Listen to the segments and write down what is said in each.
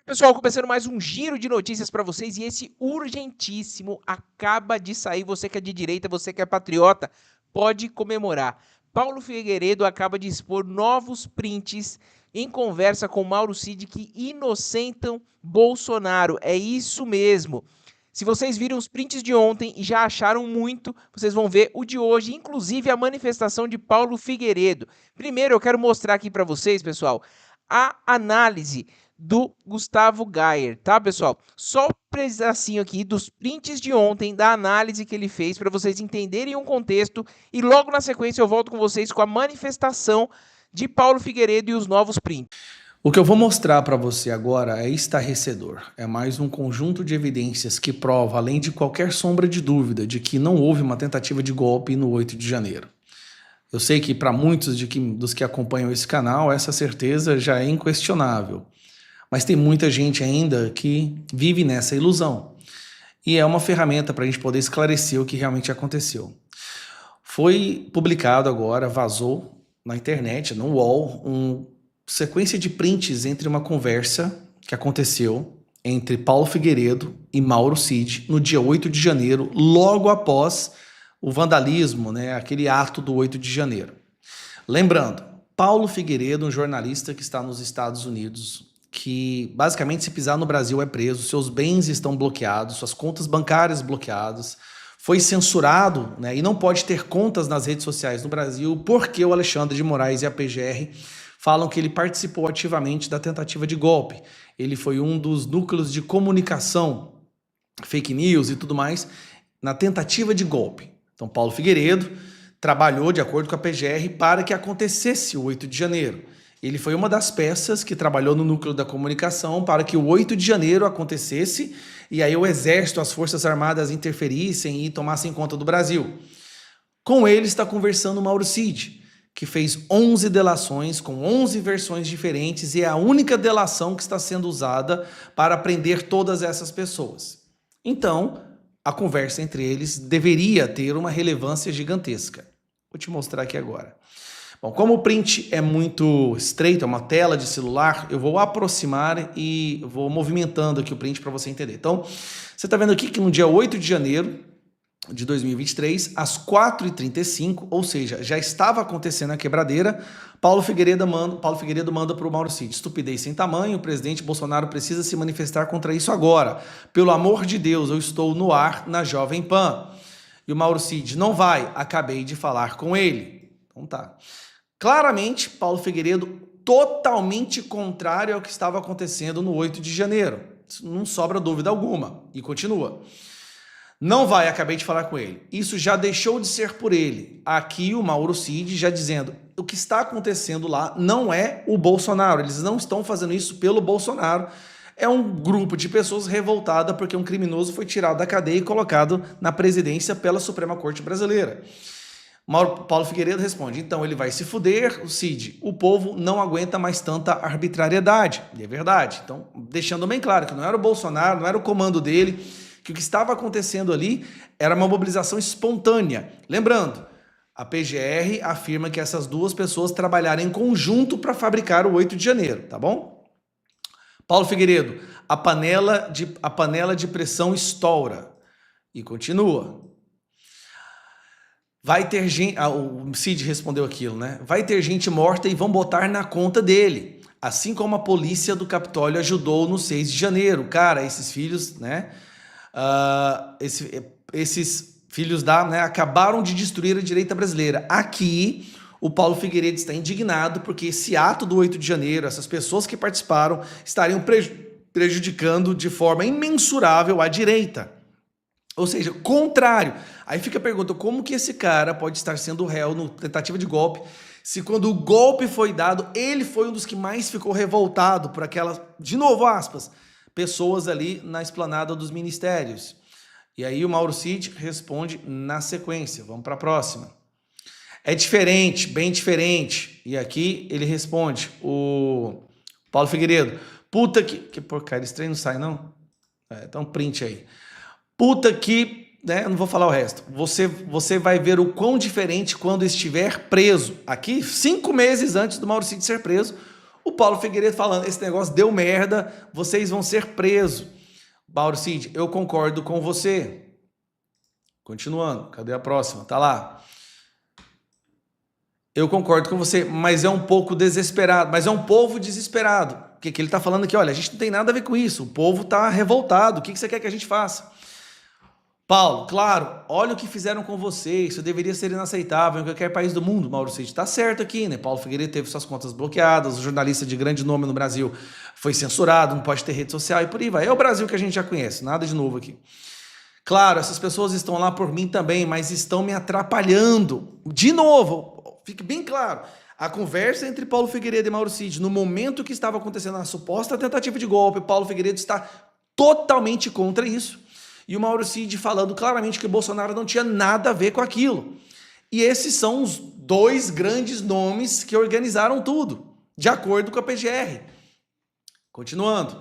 Pessoal, começando mais um giro de notícias para vocês e esse urgentíssimo acaba de sair. Você que é de direita, você que é patriota, pode comemorar. Paulo Figueiredo acaba de expor novos prints em conversa com Mauro Cid que inocentam Bolsonaro. É isso mesmo. Se vocês viram os prints de ontem e já acharam muito, vocês vão ver o de hoje, inclusive a manifestação de Paulo Figueiredo. Primeiro, eu quero mostrar aqui para vocês, pessoal, a análise do Gustavo Gayer, tá, pessoal? Só um pedacinho aqui dos prints de ontem, da análise que ele fez, para vocês entenderem um contexto, e logo na sequência eu volto com vocês com a manifestação de Paulo Figueiredo e os novos prints. O que eu vou mostrar para você agora é estarrecedor. É mais um conjunto de evidências que prova, além de qualquer sombra de dúvida, de que não houve uma tentativa de golpe no 8 de janeiro. Eu sei que para muitos dos que acompanham esse canal, essa certeza já é inquestionável. Mas tem muita gente ainda que vive nessa ilusão. E é uma ferramenta para a gente poder esclarecer o que realmente aconteceu. Foi publicado agora, vazou na internet, no UOL, uma sequência de prints entre uma conversa que aconteceu entre Paulo Figueiredo e Mauro Cid no dia 8 de janeiro, logo após o vandalismo, né, aquele ato do 8 de janeiro. Lembrando, Paulo Figueiredo, um jornalista que está nos Estados Unidos, que basicamente se pisar no Brasil é preso, seus bens estão bloqueados, suas contas bancárias bloqueadas, foi censurado, né, e não pode ter contas nas redes sociais no Brasil porque o Alexandre de Moraes e a PGR falam que ele participou ativamente da tentativa de golpe. Ele foi um dos núcleos de comunicação, fake news e tudo mais, na tentativa de golpe. Então, Paulo Figueiredo trabalhou de acordo com a PGR para que acontecesse o 8 de janeiro. Ele foi uma das peças que trabalhou no núcleo da comunicação para que o 8 de janeiro acontecesse e aí o Exército, as Forças Armadas interferissem e tomassem conta do Brasil. Com ele está conversando o Mauro Cid, que fez 11 delações com 11 versões diferentes e é a única delação que está sendo usada para prender todas essas pessoas. Então, a conversa entre eles deveria ter uma relevância gigantesca. Vou te mostrar aqui agora. Bom, como o print é muito estreito, é uma tela de celular, eu vou aproximar e vou movimentando aqui o print para você entender. Então, você está vendo aqui que no dia 8 de janeiro de 2023, às 4h35, ou seja, já estava acontecendo a quebradeira, Paulo Figueiredo manda para o Mauro Cid: estupidez sem tamanho, o presidente Bolsonaro precisa se manifestar contra isso agora. Pelo amor de Deus, eu estou no ar na Jovem Pan. E o Mauro Cid: não vai, acabei de falar com ele. Então tá. Claramente, Paulo Figueiredo totalmente contrário ao que estava acontecendo no 8 de janeiro. Isso não sobra dúvida alguma. E continua. Não vai, acabei de falar com ele. Isso já deixou de ser por ele. Aqui o Mauro Cid já dizendo: o que está acontecendo lá não é o Bolsonaro. Eles não estão fazendo isso pelo Bolsonaro. É um grupo de pessoas revoltada porque um criminoso foi tirado da cadeia e colocado na presidência pela Suprema Corte Brasileira. Paulo Figueiredo responde: então ele vai se fuder, o Cid, o povo não aguenta mais tanta arbitrariedade. E é verdade. Então, deixando bem claro que não era o Bolsonaro, não era o comando dele, que o que estava acontecendo ali era uma mobilização espontânea. Lembrando, a PGR afirma que essas duas pessoas trabalharam em conjunto para fabricar o 8 de janeiro, tá bom? Paulo Figueiredo: a panela de pressão estoura. E continua. Vai ter gente... o Cid respondeu aquilo, né? Vai ter gente morta e vão botar na conta dele. Assim como a polícia do Capitólio ajudou no 6 de janeiro. Cara, esses filhos, né? Esses filhos né, acabaram de destruir a direita brasileira. Aqui, o Paulo Figueiredo está indignado porque esse ato do 8 de janeiro, essas pessoas que participaram, estariam prejudicando de forma imensurável a direita. Ou seja, contrário. Aí fica a pergunta: como que esse cara pode estar sendo réu no tentativa de golpe, se quando o golpe foi dado, ele foi um dos que mais ficou revoltado por aquelas, de novo aspas, pessoas ali na esplanada dos ministérios? E aí o Mauro Cid responde na sequência. Vamos para a próxima. É diferente, bem diferente. E aqui ele responde, o Paulo Figueiredo: puta que porcaria, esse trem não sai não? Então print aí. Puta que, né, eu não vou falar o resto. Você vai ver o quão diferente quando estiver preso. Aqui, 5 meses antes do Mauro Cid ser preso, O Paulo Figueiredo falando, esse negócio deu merda, vocês vão ser presos. Mauro Cid, eu concordo com você. Continuando, cadê a próxima? Tá lá. Eu concordo com você, mas é um pouco desesperado, mas é um povo desesperado. O que ele está falando aqui? Olha, a gente não tem nada a ver com isso, o povo está revoltado, o que você quer que a gente faça? Paulo, claro, olha o que fizeram com você, isso deveria ser inaceitável em qualquer país do mundo. Mauro Cid está certo aqui, né? Paulo Figueiredo teve suas contas bloqueadas, o jornalista de grande nome no Brasil foi censurado, não pode ter rede social e por aí vai. É o Brasil que a gente já conhece, nada de novo aqui. Claro, essas pessoas estão lá por mim também, mas estão me atrapalhando. De novo, fique bem claro, a conversa entre Paulo Figueiredo e Mauro Cid, no momento que estava acontecendo a suposta tentativa de golpe, Paulo Figueiredo está totalmente contra isso. E o Mauro Cid falando claramente que o Bolsonaro não tinha nada a ver com aquilo. E esses são os dois grandes nomes que organizaram tudo, de acordo com a PGR. Continuando.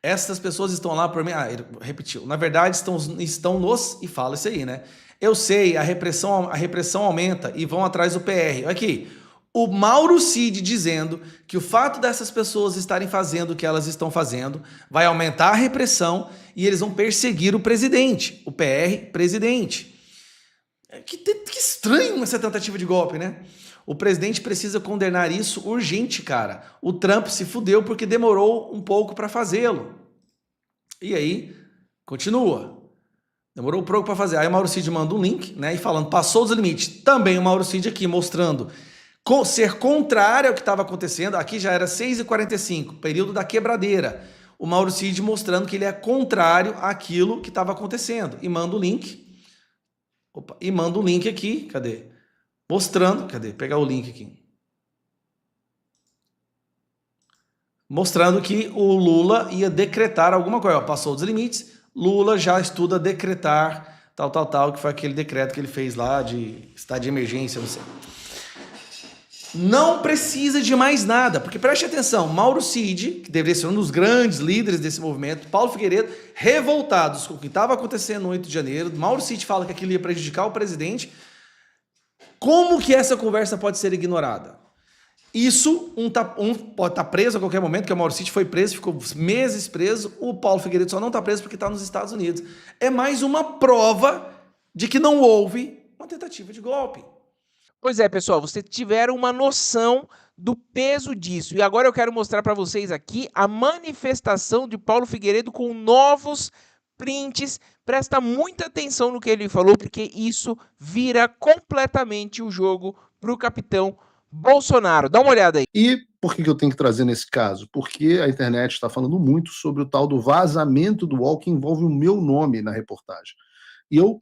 Essas pessoas estão lá por mim. Ah, ele repetiu. Na verdade, estão nos. E fala isso aí, né? Eu sei, a repressão aumenta e vão atrás do PR. Aqui. O Mauro Cid dizendo que o fato dessas pessoas estarem fazendo o que elas estão fazendo vai aumentar a repressão e eles vão perseguir o presidente, o PR presidente. Que estranho essa tentativa de golpe, né? O presidente precisa condenar isso urgente, cara. O Trump se fudeu porque demorou um pouco para fazê-lo. E aí, continua. Demorou um pouco para fazer. Aí o Mauro Cid manda um link, né? E falando, passou os limites. Também o Mauro Cid aqui mostrando ser contrário ao que estava acontecendo. Aqui já era 6h45, período da quebradeira. O Mauro Cid mostrando que ele é contrário àquilo que estava acontecendo. E manda o link. Opa, e manda o link aqui. Cadê? Mostrando. Cadê? Pegar o link aqui. Mostrando que o Lula ia decretar alguma coisa. Passou dos limites. Lula já estuda decretar tal, que foi aquele decreto que ele fez lá de estado de emergência, não sei. Não precisa de mais nada, porque preste atenção, Mauro Cid, que deveria ser um dos grandes líderes desse movimento, Paulo Figueiredo, revoltados com o que estava acontecendo no 8 de janeiro, Mauro Cid fala que aquilo ia prejudicar o presidente. Como que essa conversa pode ser ignorada? Isso, um pode estar preso a qualquer momento, que o Mauro Cid foi preso, ficou meses preso, o Paulo Figueiredo só não está preso porque está nos Estados Unidos. É mais uma prova de que não houve uma tentativa de golpe. Pois é, pessoal, vocês tiveram uma noção do peso disso. E agora eu quero mostrar para vocês aqui a manifestação de Paulo Figueiredo com novos prints. Presta muita atenção no que ele falou, porque isso vira completamente o jogo para o capitão Bolsonaro. Dá uma olhada aí. E por que eu tenho que trazer nesse caso? Porque a internet está falando muito sobre o tal do vazamento do UOL que envolve o meu nome na reportagem. E eu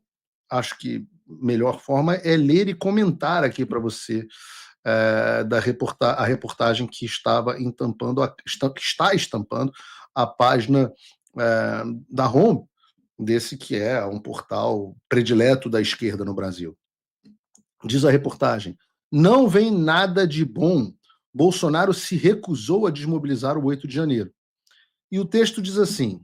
acho que a melhor forma é ler e comentar aqui para você a reportagem que estava que está estampando a página da Home, desse que é um portal predileto da esquerda no Brasil. Diz a reportagem: não vem nada de bom. Bolsonaro se recusou a desmobilizar o 8 de janeiro. E o texto diz assim: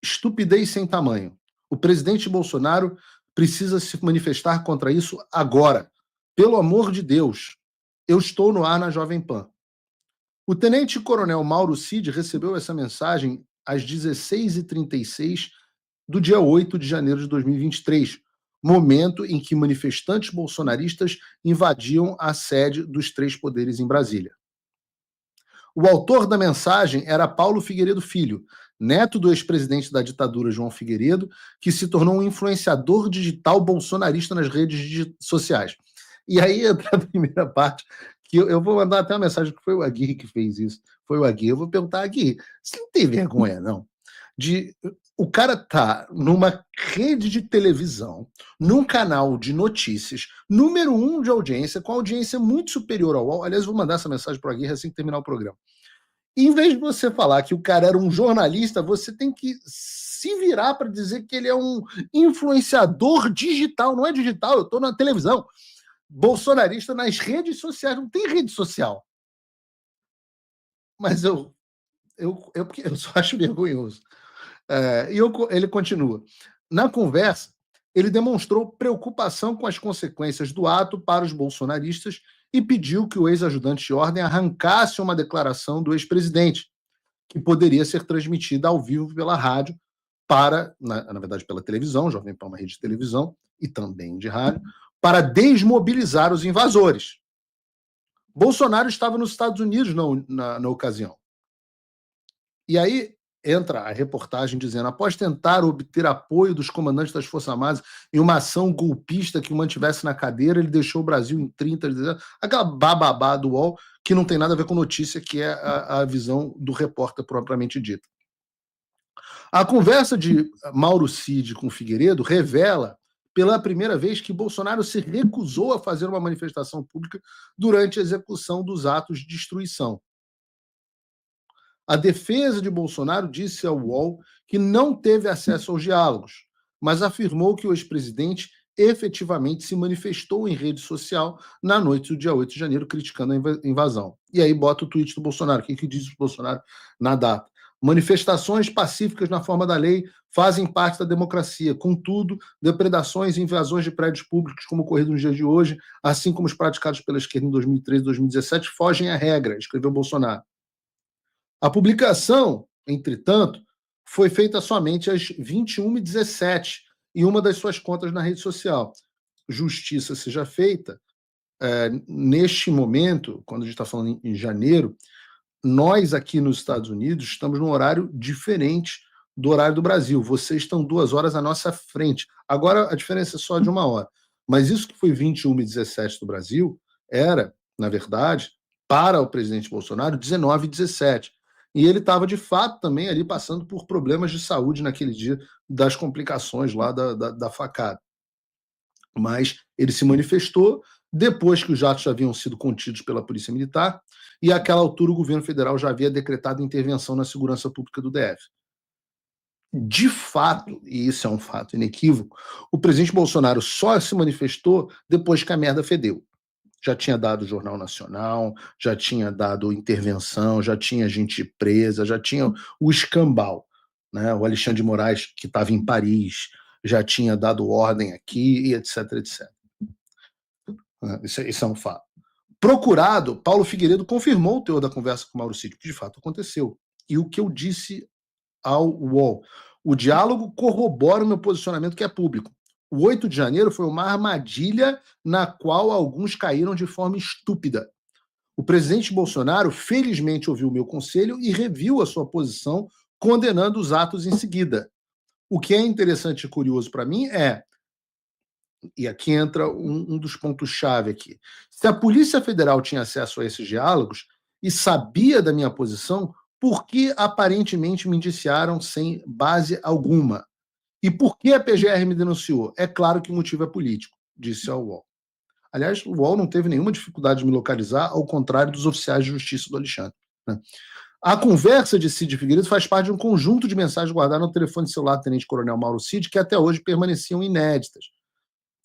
estupidez sem tamanho. O presidente Bolsonaro precisa se manifestar contra isso agora. Pelo amor de Deus. Eu estou no ar na Jovem Pan. O tenente-coronel Mauro Cid recebeu essa mensagem às 16h36 do dia 8 de janeiro de 2023, momento em que manifestantes bolsonaristas invadiam a sede dos três poderes em Brasília. O autor da mensagem era Paulo Figueiredo Filho, neto do ex-presidente da ditadura João Figueiredo, que se tornou um influenciador digital bolsonarista nas redes sociais. E aí entra a primeira parte, que eu vou mandar até uma mensagem que foi o Aguirre que fez isso. Foi o Aguirre. Eu vou perguntar, Aguirre, você não tem vergonha, não? O cara tá numa rede de televisão, num canal de notícias, número 1 de audiência, com audiência muito superior ao UOL. Aliás, vou mandar essa mensagem para a Aguirre assim que terminar o programa. E, em vez de você falar que o cara era um jornalista, você tem que se virar para dizer que ele é um influenciador digital. Não é digital, eu estou na televisão. Bolsonarista nas redes sociais. Não tem rede social. Mas eu só acho vergonhoso. Ele continua. Na conversa, ele demonstrou preocupação com as consequências do ato para os bolsonaristas e pediu que o ex-ajudante de ordem arrancasse uma declaração do ex-presidente, que poderia ser transmitida ao vivo pela rádio, na verdade pela televisão, Jovem Pan é uma rede de televisão e também de rádio, para desmobilizar os invasores. Bolsonaro estava nos Estados Unidos na ocasião. E aí entra a reportagem dizendo: após tentar obter apoio dos comandantes das Forças Armadas em uma ação golpista que o mantivesse na cadeira, ele deixou o Brasil em 30, aquela bababá do UOL, que não tem nada a ver com notícia, que é a visão do repórter propriamente dita. A conversa de Mauro Cid com Figueiredo revela pela primeira vez que Bolsonaro se recusou a fazer uma manifestação pública durante a execução dos atos de destruição. A defesa de Bolsonaro disse ao UOL que não teve acesso aos diálogos, mas afirmou que o ex-presidente efetivamente se manifestou em rede social na noite do dia 8 de janeiro, criticando a invasão. E aí bota o tweet do Bolsonaro. O que diz o Bolsonaro na data? Manifestações pacíficas na forma da lei fazem parte da democracia. Contudo, depredações e invasões de prédios públicos, como ocorrido nos dias de hoje, assim como os praticados pela esquerda em 2013 e 2017, fogem à regra, escreveu Bolsonaro. A publicação, entretanto, foi feita somente às 21h17 em uma das suas contas na rede social. Justiça seja feita, neste momento, quando a gente está falando em janeiro, nós aqui nos Estados Unidos estamos num horário diferente do horário do Brasil. Vocês estão 2 horas à nossa frente. Agora a diferença é só de 1 hora. Mas isso que foi 21h17 do Brasil era, na verdade, para o presidente Bolsonaro, 19h17. E ele estava, de fato, também ali passando por problemas de saúde naquele dia, das complicações lá da facada. Mas ele se manifestou depois que os jatos já haviam sido contidos pela Polícia Militar, e àquela altura o governo federal já havia decretado intervenção na segurança pública do DF. De fato, e isso é um fato inequívoco, o presidente Bolsonaro só se manifestou depois que a merda fedeu. Já tinha dado Jornal Nacional, já tinha dado intervenção, já tinha gente presa, já tinha o escambau, né? O Alexandre de Moraes, que estava em Paris, já tinha dado ordem aqui, e etc, etc. Isso é um fato. Procurado, Paulo Figueiredo confirmou o teor da conversa com Mauro Cid, que de fato aconteceu. E o que eu disse ao UOL: o diálogo corrobora o meu posicionamento, que é público. O 8 de janeiro foi uma armadilha na qual alguns caíram de forma estúpida. O presidente Bolsonaro, felizmente, ouviu o meu conselho e reviu a sua posição, condenando os atos em seguida. O que é interessante e curioso para mim é, e aqui entra um dos pontos-chave aqui, se a Polícia Federal tinha acesso a esses diálogos e sabia da minha posição, por que aparentemente me indiciaram sem base alguma? E por que a PGR me denunciou? É claro que o motivo é político, disse ao UOL. Aliás, o UOL não teve nenhuma dificuldade de me localizar, ao contrário dos oficiais de justiça do Alexandre, né? A conversa de Cid Figueiredo faz parte de um conjunto de mensagens guardadas no telefone celular do tenente-coronel Mauro Cid, que até hoje permaneciam inéditas.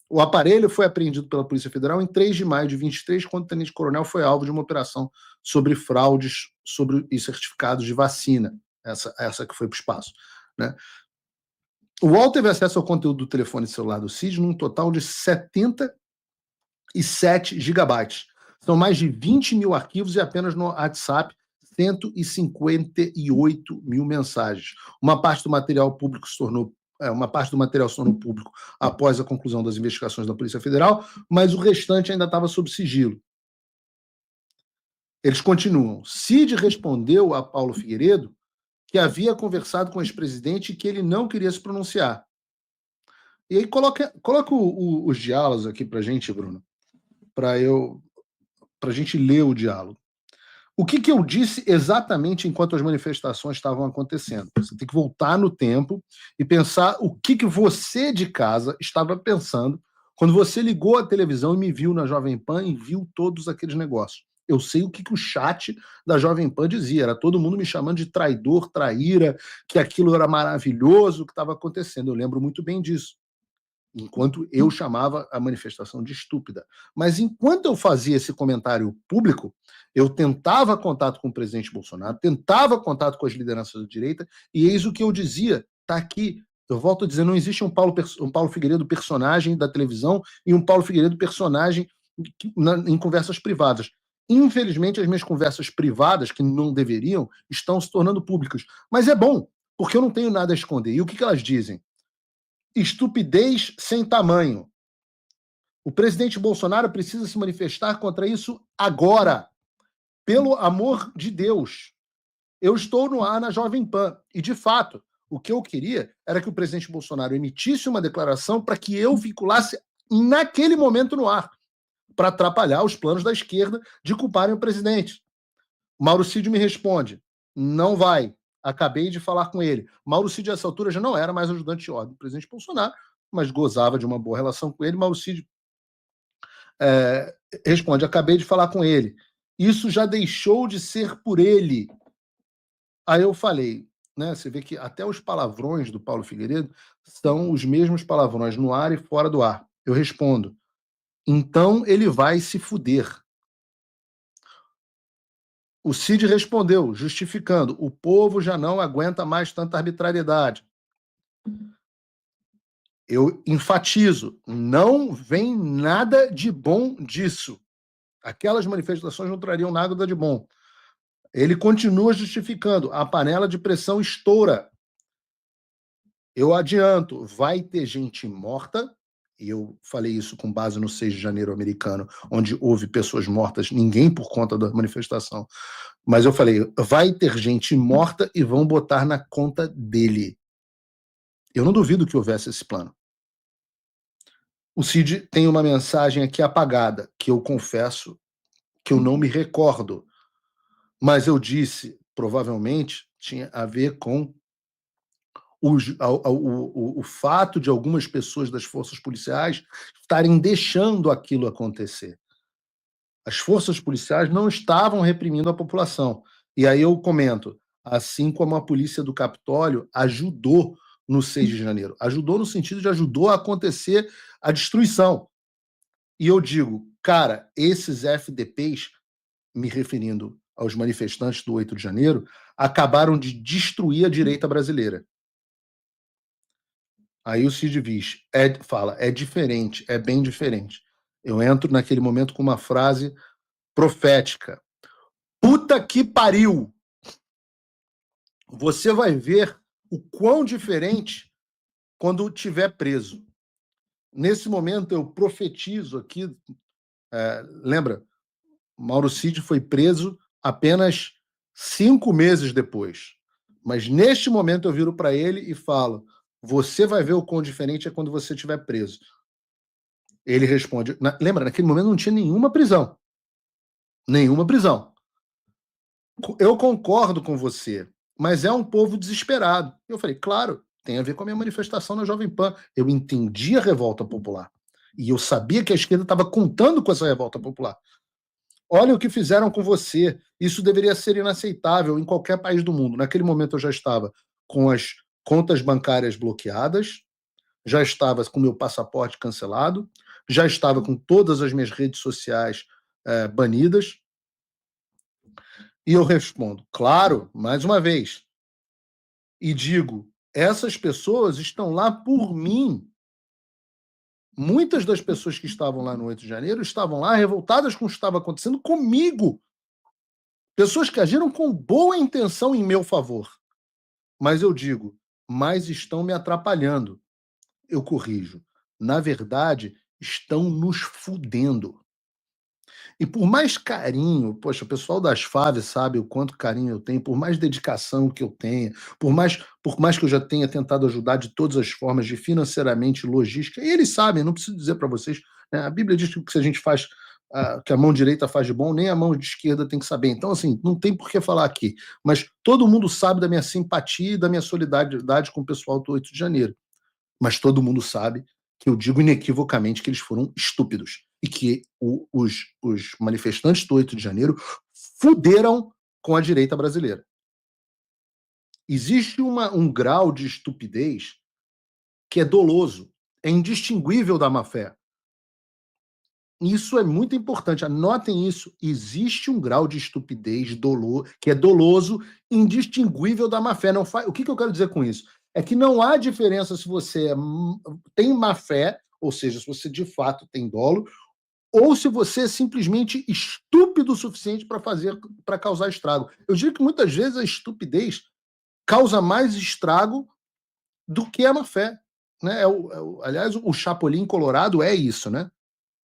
O aparelho foi apreendido pela Polícia Federal em 3 de maio de 23, quando o tenente-coronel foi alvo de uma operação sobre fraudes e certificados de vacina, essa que foi para o espaço, né? O UOL teve acesso ao conteúdo do telefone celular do Cid num total de 77 gigabytes. São mais de 20 mil arquivos e apenas no WhatsApp 158 mil mensagens. Uma parte do material se tornou público após a conclusão das investigações da Polícia Federal, mas o restante ainda estava sob sigilo. Eles continuam. Cid respondeu a Paulo Figueiredo que havia conversado com o ex-presidente e que ele não queria se pronunciar. E aí coloca os diálogos aqui para a gente, Bruno, para a gente ler o diálogo. O que eu disse exatamente enquanto as manifestações estavam acontecendo? Você tem que voltar no tempo e pensar o que você de casa estava pensando quando você ligou a televisão e me viu na Jovem Pan e viu todos aqueles negócios. Eu sei o que o chat da Jovem Pan dizia, era todo mundo me chamando de traidor, traíra, que aquilo era maravilhoso, o que estava acontecendo. Eu lembro muito bem disso. Enquanto eu chamava a manifestação de estúpida. Mas enquanto eu fazia esse comentário público, eu tentava contato com o presidente Bolsonaro, tentava contato com as lideranças da direita, e eis o que eu dizia, está aqui, Eu volto a dizer, não existe um Paulo Figueiredo personagem da televisão e um Paulo Figueiredo personagem em conversas privadas. Infelizmente, as minhas conversas privadas, que não deveriam, estão se tornando públicas. Mas é bom, porque eu não tenho nada a esconder. E o que elas dizem? Estupidez sem tamanho. O presidente Bolsonaro precisa se manifestar contra isso agora. Pelo amor de Deus. Eu estou no ar na Jovem Pan. E, de fato, o que eu queria era que o presidente Bolsonaro emitisse uma declaração para que eu vinculasse naquele momento no ar, para atrapalhar os planos da esquerda de culparem o presidente. Mauro Cid me responde, não vai. Acabei de falar com ele. Mauro Cid, nessa altura, já não era mais ajudante de ordem do presidente Bolsonaro, mas gozava de uma boa relação com ele. Mauro Cid responde, acabei de falar com ele. Isso já deixou de ser por ele. Aí eu falei, né? Você vê que até os palavrões do Paulo Figueiredo são os mesmos palavrões no ar e fora do ar. Eu respondo, então ele vai se fuder. O Cid respondeu, justificando, o povo já não aguenta mais tanta arbitrariedade. Eu enfatizo, não vem nada de bom disso. Aquelas manifestações não trariam nada de bom. Ele continua justificando, a panela de pressão estoura. Eu adianto, vai ter gente morta, e eu falei isso com base no 6 de janeiro americano, onde houve pessoas mortas, ninguém por conta da manifestação. Mas eu falei, vai ter gente morta e vão botar na conta dele. Eu não duvido que houvesse esse plano. O Cid tem uma mensagem aqui apagada, que eu confesso que eu não me recordo. Mas eu disse, provavelmente, tinha a ver com o fato de algumas pessoas das forças policiais estarem deixando aquilo acontecer. As forças policiais não estavam reprimindo a população. E aí eu comento, assim como a polícia do Capitólio ajudou no 6 de janeiro. Ajudou no sentido de ajudou a acontecer a destruição. E eu digo, cara, esses FDPs, me referindo aos manifestantes do 8 de janeiro, acabaram de destruir a direita brasileira. Aí o Cid Viz fala, é diferente, é bem diferente. Eu entro naquele momento com uma frase profética. Puta que pariu! Você vai ver o quão diferente quando tiver preso. Nesse momento eu profetizo aqui, lembra, Mauro Cid foi preso apenas 5 meses depois. Mas neste momento eu viro para ele e falo, você vai ver o quão diferente é quando você estiver preso. Ele responde, lembra, naquele momento não tinha nenhuma prisão. Nenhuma prisão. Eu concordo com você, mas é um povo desesperado. Eu falei, claro, tem a ver com a minha manifestação na Jovem Pan. Eu entendi a revolta popular. E eu sabia que a esquerda estava contando com essa revolta popular. Olha o que fizeram com você. Isso deveria ser inaceitável em qualquer país do mundo. Naquele momento eu já estava com as contas bancárias bloqueadas, já estava com meu passaporte cancelado, já estava com todas as minhas redes sociais banidas. E eu respondo, claro, mais uma vez. E digo, essas pessoas estão lá por mim. Muitas das pessoas que estavam lá no 8 de janeiro estavam lá revoltadas com o que estava acontecendo comigo. Pessoas que agiram com boa intenção em meu favor. Mas eu digo, mas estão me atrapalhando. Eu corrijo. Na verdade, estão nos fudendo. E por mais carinho, poxa, o pessoal das Faves sabe o quanto carinho eu tenho, por mais dedicação que eu tenha, por mais que eu já tenha tentado ajudar de todas as formas, de financeiramente, logística, e eles sabem, não preciso dizer para vocês, né? A Bíblia diz que o que a gente faz, que a mão direita faz de bom, nem a mão de esquerda tem que saber. Então, assim, não tem por que falar aqui. Mas todo mundo sabe da minha simpatia e da minha solidariedade com o pessoal do 8 de janeiro. Mas todo mundo sabe que eu digo inequivocamente que eles foram estúpidos e que os manifestantes do 8 de janeiro fuderam com a direita brasileira. Existe um grau de estupidez que é doloso, é indistinguível da má-fé. Isso é muito importante, anotem isso. Existe um grau de estupidez que é doloso, indistinguível da má-fé. O que eu quero dizer com isso? é que não há diferença se você tem má fé, ou seja, se você de fato tem dolo, ou se você é simplesmente estúpido o suficiente para causar estrago. Eu digo que muitas vezes a estupidez causa mais estrago do que a má fé. Né? Aliás, o Chapolin Colorado é isso, né?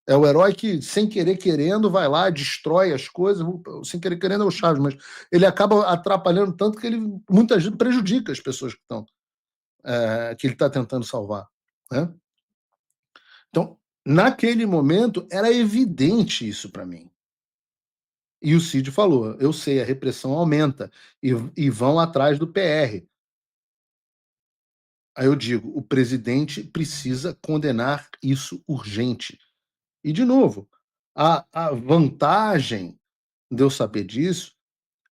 É o herói que, sem querer querendo, vai lá, destrói as coisas. Sem querer querendo é o Chaves, mas ele acaba atrapalhando tanto que ele muitas vezes prejudica as pessoas que ele está tentando salvar. Né? Então, naquele momento, era evidente isso para mim. E o Cid falou, eu sei, a repressão aumenta e vão atrás do PR. Aí eu digo, o presidente precisa condenar isso urgente. E, de novo, a vantagem de eu saber disso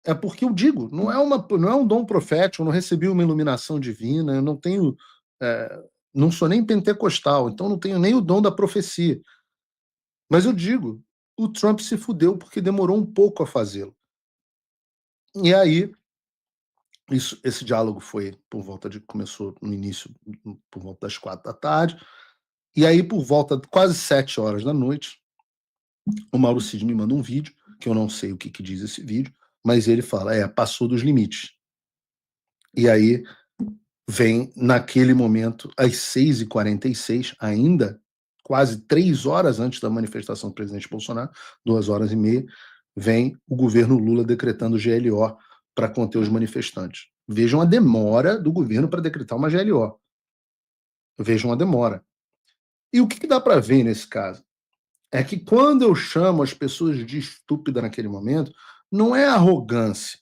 é porque eu digo, não é um dom profético, eu não recebi uma iluminação divina, eu não tenho, não sou nem pentecostal, então não tenho nem o dom da profecia. Mas eu digo, o Trump se fudeu porque demorou um pouco a fazê-lo. E aí, esse diálogo começou no início, por volta das 4 da tarde, e aí por volta de quase 7 horas da noite, o Mauro Cid me manda um vídeo, que eu não sei o que diz esse vídeo, mas ele fala, passou dos limites. E aí vem, naquele momento, às 6h46, ainda quase 3 horas antes da manifestação do presidente Bolsonaro, 2h30, vem o governo Lula decretando GLO para conter os manifestantes. Vejam a demora do governo para decretar uma GLO. Vejam a demora. E o que dá para ver nesse caso? É que quando eu chamo as pessoas de estúpida naquele momento, não é arrogância.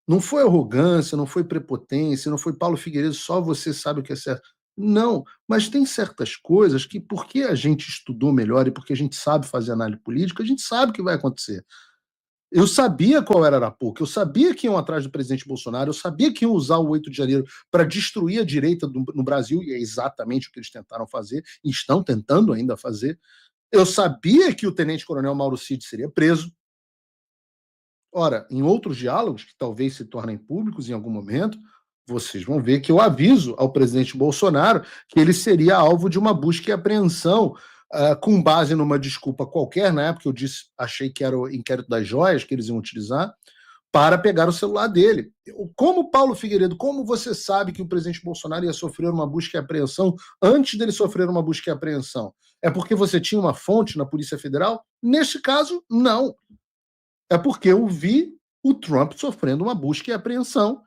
Não foi arrogância, não foi prepotência, não foi Paulo Figueiredo, só você sabe o que é certo. Não, mas tem certas coisas que, porque a gente estudou melhor e porque a gente sabe fazer análise política, a gente sabe o que vai acontecer. Eu sabia qual era a Arapuca, eu sabia que iam atrás do presidente Bolsonaro, eu sabia que iam usar o 8 de janeiro para destruir a direita no Brasil, e é exatamente o que eles tentaram fazer, e estão tentando ainda fazer. Eu sabia que o tenente-coronel Mauro Cid seria preso. Ora, em outros diálogos, que talvez se tornem públicos em algum momento, vocês vão ver que eu aviso ao presidente Bolsonaro que ele seria alvo de uma busca e apreensão com base numa desculpa qualquer, na época eu achei que era o inquérito das joias que eles iam utilizar, para pegar o celular dele. Como Paulo Figueiredo, como você sabe que o presidente Bolsonaro ia sofrer uma busca e apreensão antes dele sofrer uma busca e apreensão? É porque você tinha uma fonte na Polícia Federal? Neste caso, não. É porque eu vi o Trump sofrendo uma busca e apreensão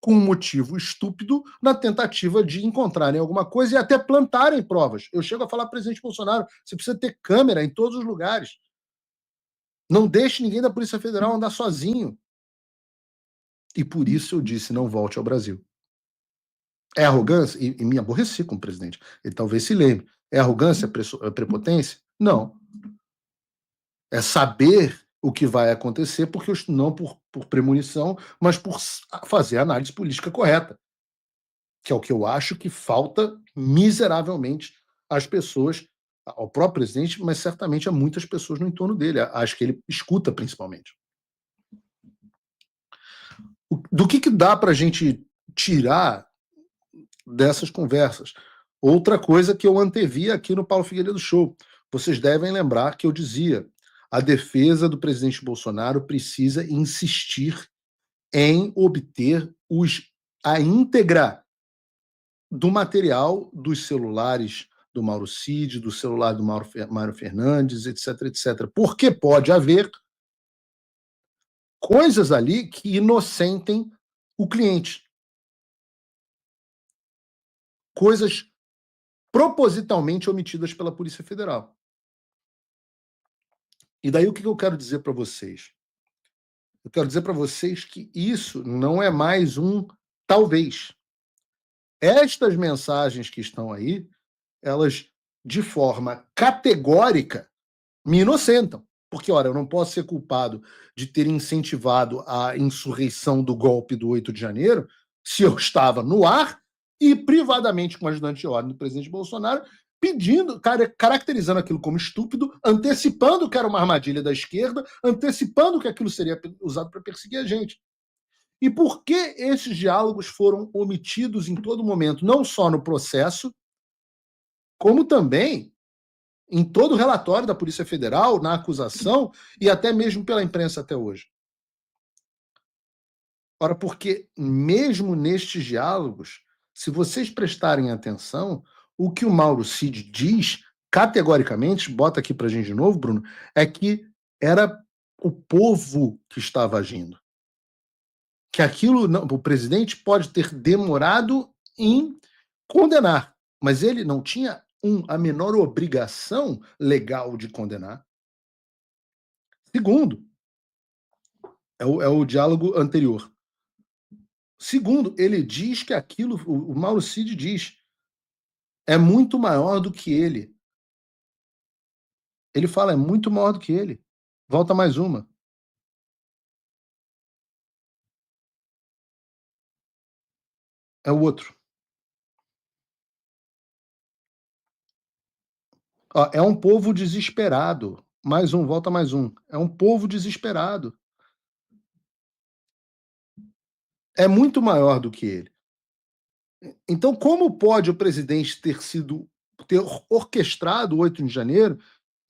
com um motivo estúpido na tentativa de encontrarem alguma coisa e até plantarem provas. Eu chego a falar, presidente Bolsonaro, você precisa ter câmera em todos os lugares. Não deixe ninguém da Polícia Federal andar sozinho. E por isso eu disse, não volte ao Brasil. É arrogância? E me aborreci com o presidente. Ele talvez se lembre. É arrogância? É prepotência? Não. É saber o que vai acontecer, porque não por premonição, mas por fazer a análise política correta. Que é o que eu acho que falta miseravelmente às pessoas, ao próprio presidente, mas certamente a muitas pessoas no entorno dele. Acho que ele escuta principalmente. Do que dá para a gente tirar dessas conversas? Outra coisa que eu antevi aqui no Paulo Figueiredo Show. Vocês devem lembrar que eu dizia, a defesa do presidente Bolsonaro precisa insistir em obter a íntegra do material dos celulares do Mauro Cid, do celular do Mário Fernandes, etc, etc. Porque pode haver coisas ali que inocentem o cliente. Coisas propositalmente omitidas pela Polícia Federal. E daí o que eu quero dizer para vocês? Eu quero dizer para vocês que isso não é mais um talvez. Estas mensagens que estão aí, elas, de forma categórica, me inocentam. Porque, ora, eu não posso ser culpado de ter incentivado a insurreição do golpe do 8 de janeiro se eu estava no ar e privadamente com o ajudante de ordem do presidente Bolsonaro pedindo, caracterizando aquilo como estúpido, antecipando que era uma armadilha da esquerda, antecipando que aquilo seria usado para perseguir a gente. E por que esses diálogos foram omitidos em todo momento, não só no processo, como também em todo o relatório da Polícia Federal, na acusação e até mesmo pela imprensa até hoje? Ora, porque mesmo nestes diálogos, se vocês prestarem atenção, o que o Mauro Cid diz, categoricamente, bota aqui pra gente de novo, Bruno, é que era o povo que estava agindo. Que aquilo, não, o presidente pode ter demorado em condenar, mas ele não tinha a menor obrigação legal de condenar. Segundo, é o diálogo anterior. Segundo, ele diz que aquilo, o Mauro Cid diz, é muito maior do que ele. Ele fala, é muito maior do que ele. Volta mais uma. É o outro. Ó, é um povo desesperado. Mais um, volta mais um. É um povo desesperado. É muito maior do que ele. Então, como pode o presidente ter orquestrado o 8 de janeiro,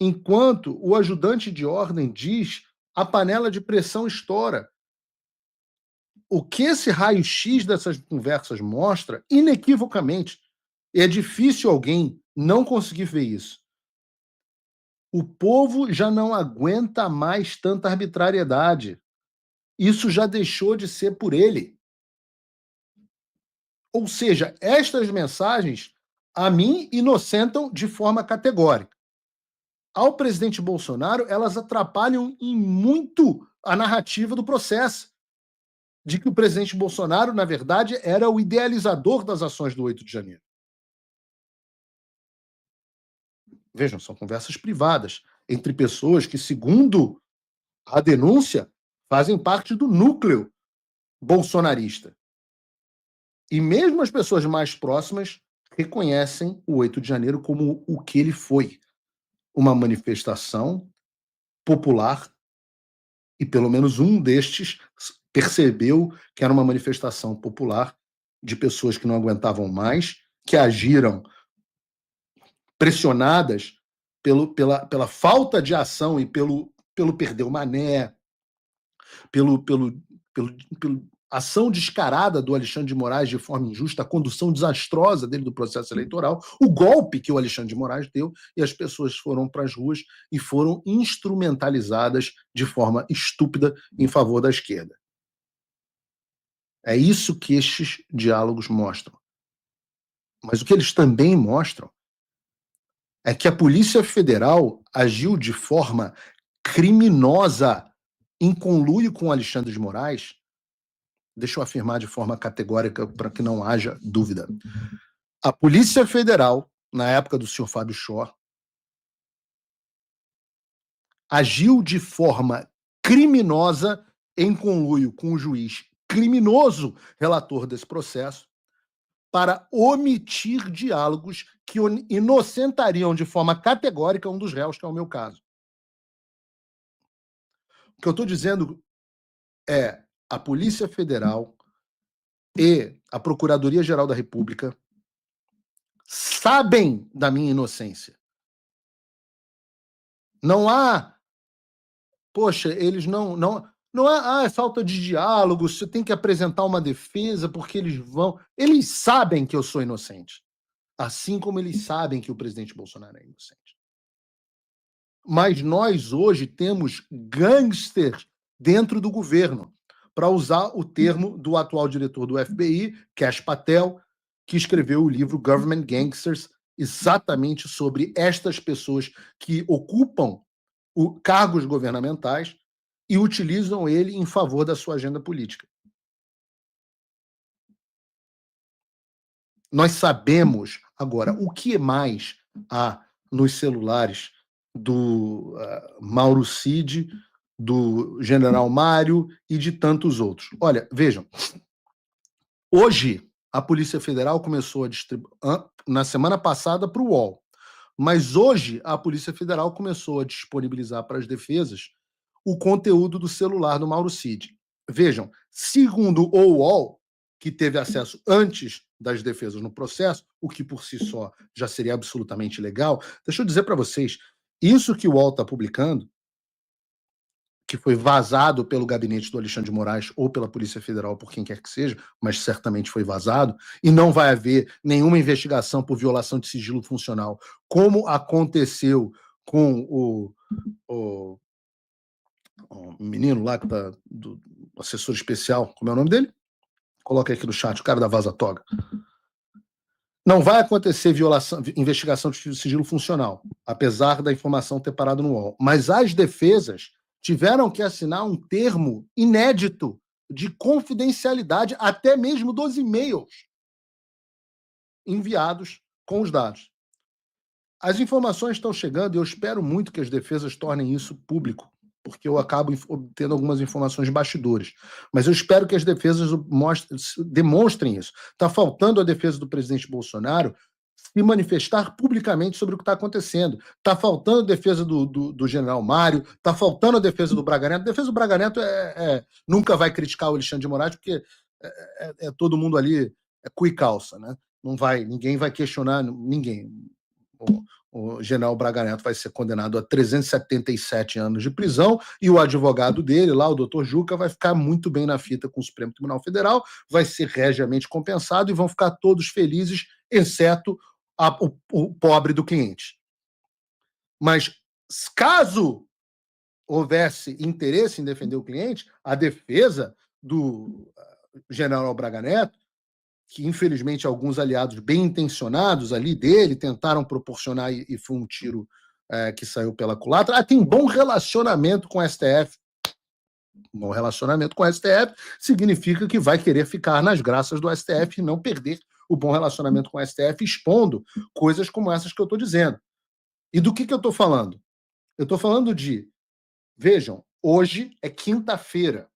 enquanto o ajudante de ordem diz a panela de pressão estoura? O que esse raio-x dessas conversas mostra, inequivocamente, é difícil alguém não conseguir ver isso. O povo já não aguenta mais tanta arbitrariedade. Isso já deixou de ser por ele. Ou seja, estas mensagens, a mim, inocentam de forma categórica. Ao presidente Bolsonaro, elas atrapalham em muito a narrativa do processo, de que o presidente Bolsonaro, na verdade, era o idealizador das ações do 8 de janeiro. Vejam, são conversas privadas entre pessoas que, segundo a denúncia, fazem parte do núcleo bolsonarista. E mesmo as pessoas mais próximas reconhecem o 8 de janeiro como o que ele foi, uma manifestação popular, e pelo menos um destes percebeu que era uma manifestação popular de pessoas que não aguentavam mais, que agiram pressionadas pela falta de ação e pelo perder o mané, pelo ação descarada do Alexandre de Moraes de forma injusta, a condução desastrosa dele do processo eleitoral, o golpe que o Alexandre de Moraes deu, e as pessoas foram para as ruas e foram instrumentalizadas de forma estúpida em favor da esquerda. É isso que estes diálogos mostram. Mas o que eles também mostram é que a Polícia Federal agiu de forma criminosa em conluio com Alexandre de Moraes. Deixa eu afirmar de forma categórica para que não haja dúvida. A Polícia Federal, na época do senhor Fábio Shor, agiu de forma criminosa em conluio com o juiz criminoso relator desse processo para omitir diálogos que inocentariam de forma categórica um dos réus, que é o meu caso. O que eu estou dizendo é a Polícia Federal e a Procuradoria-Geral da República sabem da minha inocência. Não há, poxa, eles não há falta de diálogo, você tem que apresentar uma defesa porque eles sabem que eu sou inocente, assim como eles sabem que o presidente Bolsonaro é inocente. Mas nós hoje temos gangsters dentro do governo, para usar o termo do atual diretor do FBI, Kash Patel, que escreveu o livro Government Gangsters, exatamente sobre estas pessoas que ocupam cargos governamentais e utilizam ele em favor da sua agenda política. Nós sabemos agora o que mais há nos celulares do Mauro Cid, do General Mário e de tantos outros. Olha, vejam, hoje a Polícia Federal começou a distribuir, na semana passada para o UOL, mas hoje a Polícia Federal começou a disponibilizar para as defesas o conteúdo do celular do Mauro Cid. Vejam, segundo o UOL, que teve acesso antes das defesas no processo, o que por si só já seria absolutamente legal, deixa eu dizer para vocês, isso que o UOL está publicando, que foi vazado pelo gabinete do Alexandre de Moraes ou pela Polícia Federal, por quem quer que seja, mas certamente foi vazado, e não vai haver nenhuma investigação por violação de sigilo funcional, como aconteceu com o menino lá que tá do assessor especial, como é o nome dele? Coloca aqui no chat, o cara da Vaza Toga. Não vai acontecer investigação de sigilo funcional, apesar da informação ter parado no UOL. Mas as defesas tiveram que assinar um termo inédito de confidencialidade, até mesmo dos e-mails enviados com os dados. As informações estão chegando e eu espero muito que as defesas tornem isso público, porque eu acabo obtendo algumas informações de bastidores. Mas eu espero que as defesas demonstrem isso. Está faltando a defesa do presidente Bolsonaro se manifestar publicamente sobre o que está acontecendo. Está faltando a defesa do general Mário, está faltando a defesa do Braga Neto. A defesa do Braga Neto nunca vai criticar o Alexandre de Moraes, porque todo mundo ali é cu e calça, né? Ninguém vai questionar, ninguém. O general Braga Neto vai ser condenado a 377 anos de prisão e o advogado dele, lá, o doutor Juca, vai ficar muito bem na fita com o Supremo Tribunal Federal, vai ser regiamente compensado e vão ficar todos felizes, exceto o pobre do cliente. Mas caso houvesse interesse em defender o cliente, a defesa do general Braga Neto, que infelizmente alguns aliados bem intencionados ali dele tentaram proporcionar e foi um tiro que saiu pela culatra. Tem bom relacionamento com o STF. Bom relacionamento com o STF significa que vai querer ficar nas graças do STF e não perder o bom relacionamento com o STF expondo coisas como essas que eu estou dizendo. E do que eu estou falando? Eu estou falando vejam, hoje é quinta-feira.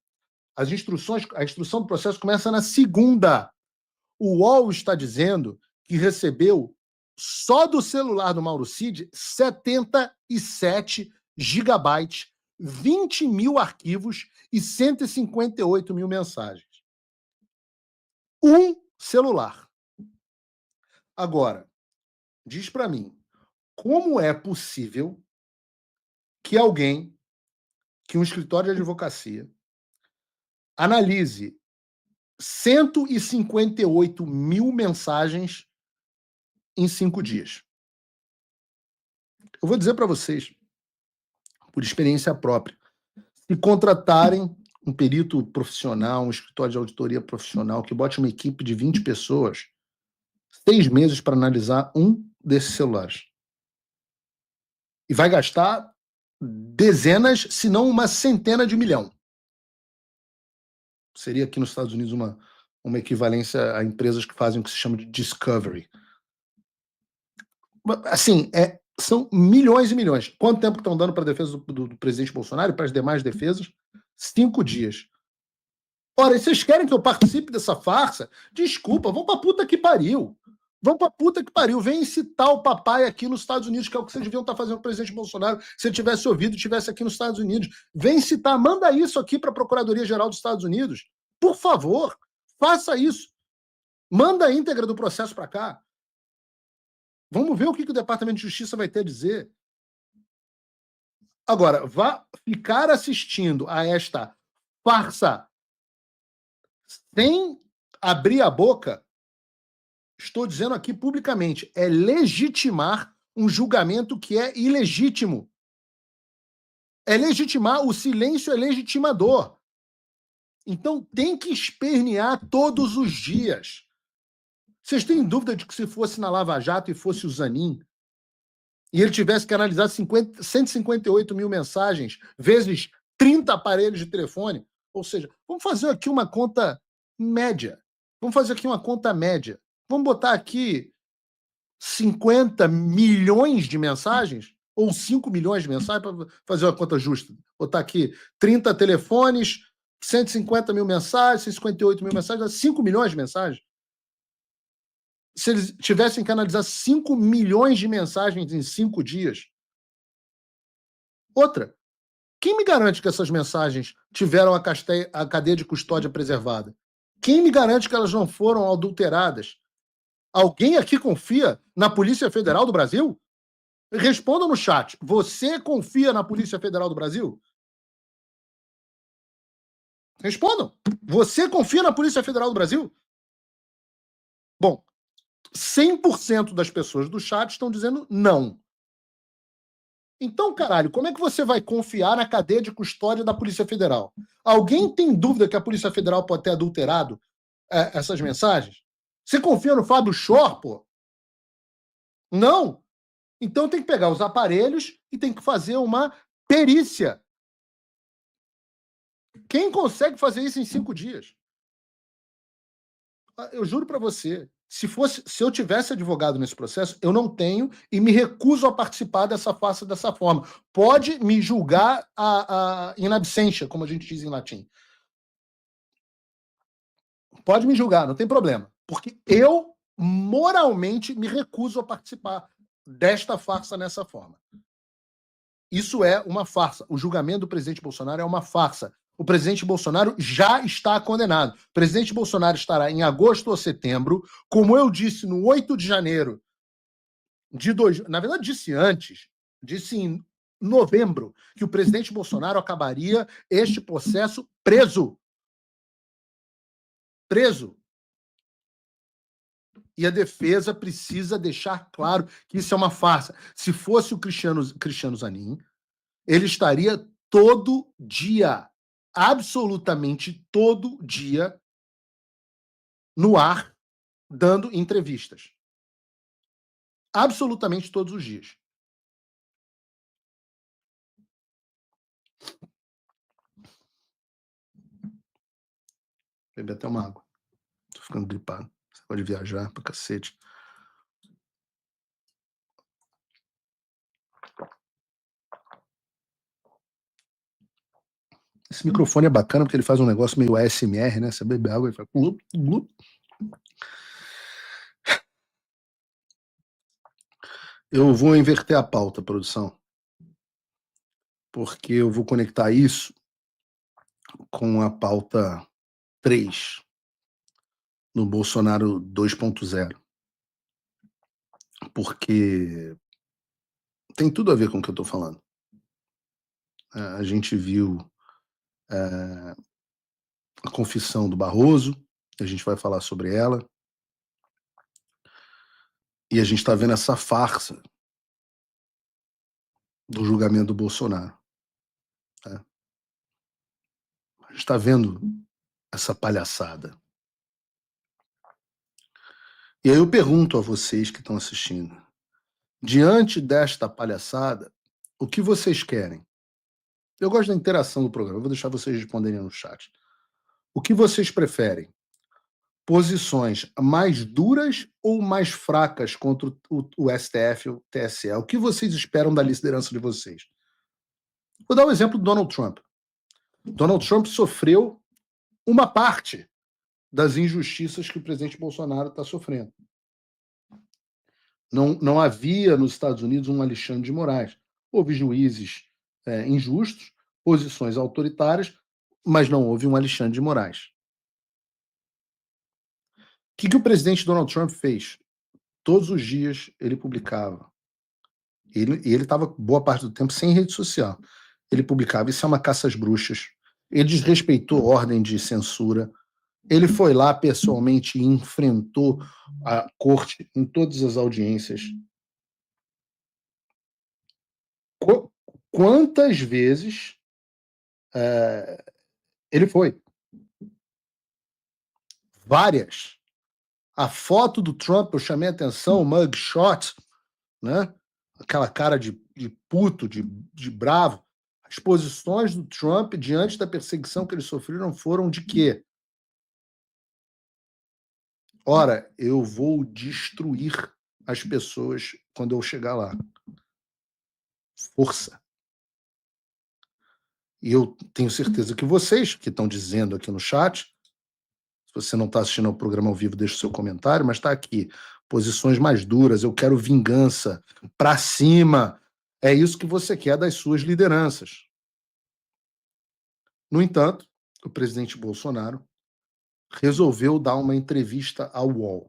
A instrução do processo começa na segunda. O UOL está dizendo que recebeu, só do celular do Mauro Cid, 77 gigabytes, 20 mil arquivos e 158 mil mensagens. Um celular. Agora, diz para mim, como é possível que um escritório de advocacia, analise 158 mil mensagens em 5 dias? Eu vou dizer para vocês, por experiência própria, se contratarem um perito profissional, um escritório de auditoria profissional, que bote uma equipe de 20 pessoas, 6 meses para analisar um desses celulares. E vai gastar dezenas, se não uma centena de milhão. Seria aqui nos Estados Unidos uma equivalência a empresas que fazem o que se chama de discovery. Assim, são milhões e milhões. Quanto tempo que estão dando para a defesa do presidente Bolsonaro e para as demais defesas? 5 dias. Ora, e vocês querem que eu participe dessa farsa? Desculpa, vão pra puta que pariu. Vão pra puta que pariu. Vem incitar o papai aqui nos Estados Unidos, que é o que vocês deviam estar fazendo com o presidente Bolsonaro, se ele tivesse ouvido e estivesse aqui nos Estados Unidos. Vem incitar, manda isso aqui para a Procuradoria-Geral dos Estados Unidos. Por favor, faça isso. Manda a íntegra do processo para cá. Vamos ver o que o Departamento de Justiça vai ter a dizer. Agora, vá ficar assistindo a esta farsa sem abrir a boca, estou dizendo aqui publicamente, é legitimar um julgamento que é ilegítimo. É legitimar, o silêncio é legitimador. Então tem que espernear todos os dias. Vocês têm dúvida de que se fosse na Lava Jato e fosse o Zanin, e ele tivesse que analisar 158 mil mensagens, vezes 30 aparelhos de telefone, ou seja, vamos fazer aqui uma conta média. Vamos botar aqui 50 milhões de mensagens, ou 5 milhões de mensagens, para fazer uma conta justa. Botar aqui 30 telefones, 150 mil mensagens, 158 mil mensagens, 5 milhões de mensagens. Se eles tivessem que analisar 5 milhões de mensagens em 5 dias. Outra, Quem me garante que essas mensagens tiveram a cadeia de custódia preservada? Quem me garante que elas não foram adulteradas? Alguém aqui confia na Polícia Federal do Brasil? Responda no chat. Você confia na Polícia Federal do Brasil? Respondam. Você confia na Polícia Federal do Brasil? Bom, 100% das pessoas do chat estão dizendo não. Então, caralho, como é que você vai confiar na cadeia de custódia da Polícia Federal? Alguém tem dúvida que a Polícia Federal pode ter adulterado essas mensagens? Você confia no Fábio Shor, pô? Não. Então tem que pegar os aparelhos e tem que fazer uma perícia. Quem consegue fazer isso em 5 dias? Eu juro para você, se eu tivesse advogado nesse processo, eu não tenho e me recuso a participar dessa farsa dessa forma. Pode me julgar in absentia, como a gente diz em latim. Pode me julgar, não tem problema. Porque eu, moralmente, me recuso a participar desta farsa nessa forma. Isso é uma farsa. O julgamento do presidente Bolsonaro é uma farsa. O presidente Bolsonaro já está condenado. O presidente Bolsonaro estará em agosto ou setembro, como eu disse no 8 de janeiro na verdade, disse antes, disse em novembro, que o presidente Bolsonaro acabaria este processo preso. Preso. E a defesa precisa deixar claro que isso é uma farsa. Se fosse o Cristiano Zanin, ele estaria todo dia, absolutamente todo dia, no ar, dando entrevistas. Absolutamente todos os dias. Beber até uma água. Tô ficando gripado. Você pode viajar pra cacete. Esse microfone é bacana porque ele faz um negócio meio ASMR, né? Você bebe água e faz... Eu vou inverter a pauta, produção. Porque eu vou conectar isso com a pauta 3 no Bolsonaro 2.0. Porque tem tudo a ver com o que eu estou falando. A gente viu a confissão do Barroso, a gente vai falar sobre ela, e a gente está vendo essa farsa do julgamento do Bolsonaro. Tá? A gente está vendo essa palhaçada. E aí eu pergunto a vocês que estão assistindo, diante desta palhaçada, o que vocês querem? Eu gosto da interação do programa, eu vou deixar vocês responderem no chat. O que vocês preferem? Posições mais duras ou mais fracas contra o STF e o TSE? O que vocês esperam da liderança de vocês? Vou dar um exemplo do Donald Trump. Donald Trump sofreu uma parte das injustiças que o presidente Bolsonaro está sofrendo. Não havia nos Estados Unidos um Alexandre de Moraes. Houve juízes injustos, posições autoritárias, mas não houve um Alexandre de Moraes. O que o presidente Donald Trump fez? Todos os dias ele publicava. Ele estava boa parte do tempo sem rede social. Ele publicava, isso é uma caça às bruxas. Ele desrespeitou ordem de censura. Ele foi lá pessoalmente e enfrentou a corte em todas as audiências. Quantas vezes ele foi? Várias. A foto do Trump, eu chamei a atenção, o mugshot, né? Aquela cara de puto, de bravo. As posições do Trump diante da perseguição que eles sofreram foram de quê? Ora, eu vou destruir as pessoas quando eu chegar lá. Força. E eu tenho certeza que vocês, que estão dizendo aqui no chat, se você não está assistindo ao programa ao vivo, deixa o seu comentário, mas está aqui. Posições mais duras, eu quero vingança, para cima. É isso que você quer das suas lideranças. No entanto, o presidente Bolsonaro resolveu dar uma entrevista ao UOL.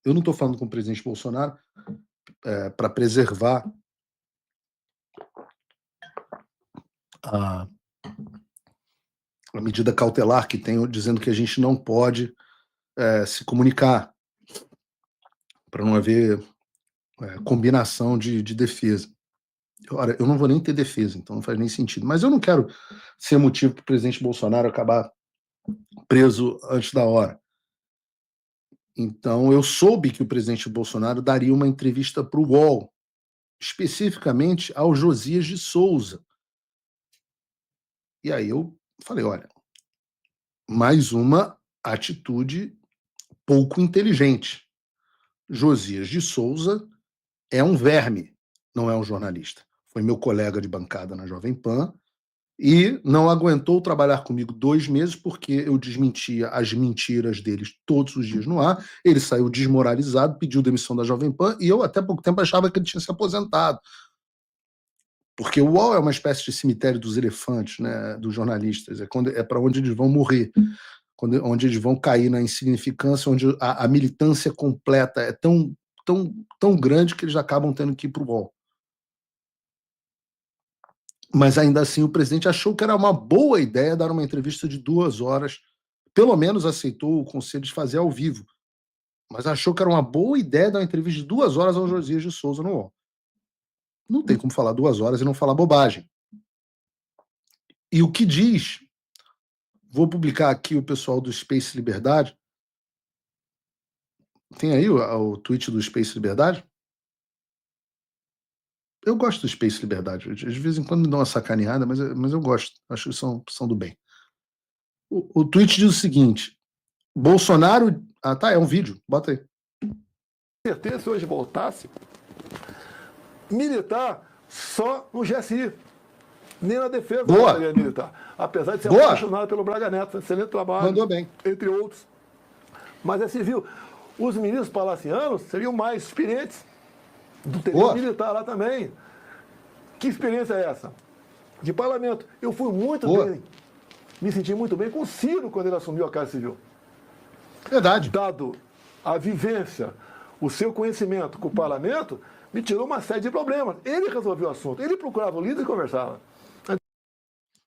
Eu não estou falando com o presidente Bolsonaro para preservar a medida cautelar que tem, dizendo que a gente não pode se comunicar, para não haver combinação de defesa. Ora, eu não vou nem ter defesa, então não faz nem sentido. Mas eu não quero ser motivo para o presidente Bolsonaro acabar preso antes da hora. Então, eu soube que o presidente Bolsonaro daria uma entrevista para o UOL, especificamente ao Josias de Souza. E aí eu falei, olha, mais uma atitude pouco inteligente. Josias de Souza é um verme, não é um jornalista. Foi meu colega de bancada na Jovem Pan e não aguentou trabalhar comigo 2 meses porque eu desmentia as mentiras deles todos os dias no ar. Ele saiu desmoralizado, pediu demissão da Jovem Pan e eu até pouco tempo achava que ele tinha se aposentado. Porque o UOL é uma espécie de cemitério dos elefantes, né, dos jornalistas. É para onde eles vão morrer, onde eles vão cair na insignificância, onde a militância completa é tão grande que eles acabam tendo que ir para o UOL. Mas ainda assim o presidente achou que era uma boa ideia dar uma entrevista de 2 horas, pelo menos aceitou o conselho de fazer ao vivo, mas achou que era uma boa ideia dar uma entrevista de 2 horas ao Josias de Souza no UOL. Não tem como falar 2 horas e não falar bobagem. E o que diz, vou publicar aqui o pessoal do Space Liberdade, tem aí o tweet do Space Liberdade? Eu gosto do Space Liberdade, de vez em quando me dão uma sacaneada, mas eu gosto, acho que são do bem. O tweet diz o seguinte, Bolsonaro... Ah, tá, é um vídeo, bota aí. Certeza, se hoje voltasse, militar só no GSI, nem na defesa da Secretaria Militar. Apesar de ser apaixonado pelo Braga Neto, excelente trabalho. Mandou bem. Entre outros. Mas é civil. Os ministros palacianos seriam mais experientes do terreno militar lá também. Que experiência é essa? De parlamento. Eu fui muito bem, me senti muito bem com o Ciro quando ele assumiu a Casa Civil. Verdade. Dado a vivência, o seu conhecimento com o parlamento, me tirou uma série de problemas. Ele resolveu o assunto, ele procurava o líder e conversava.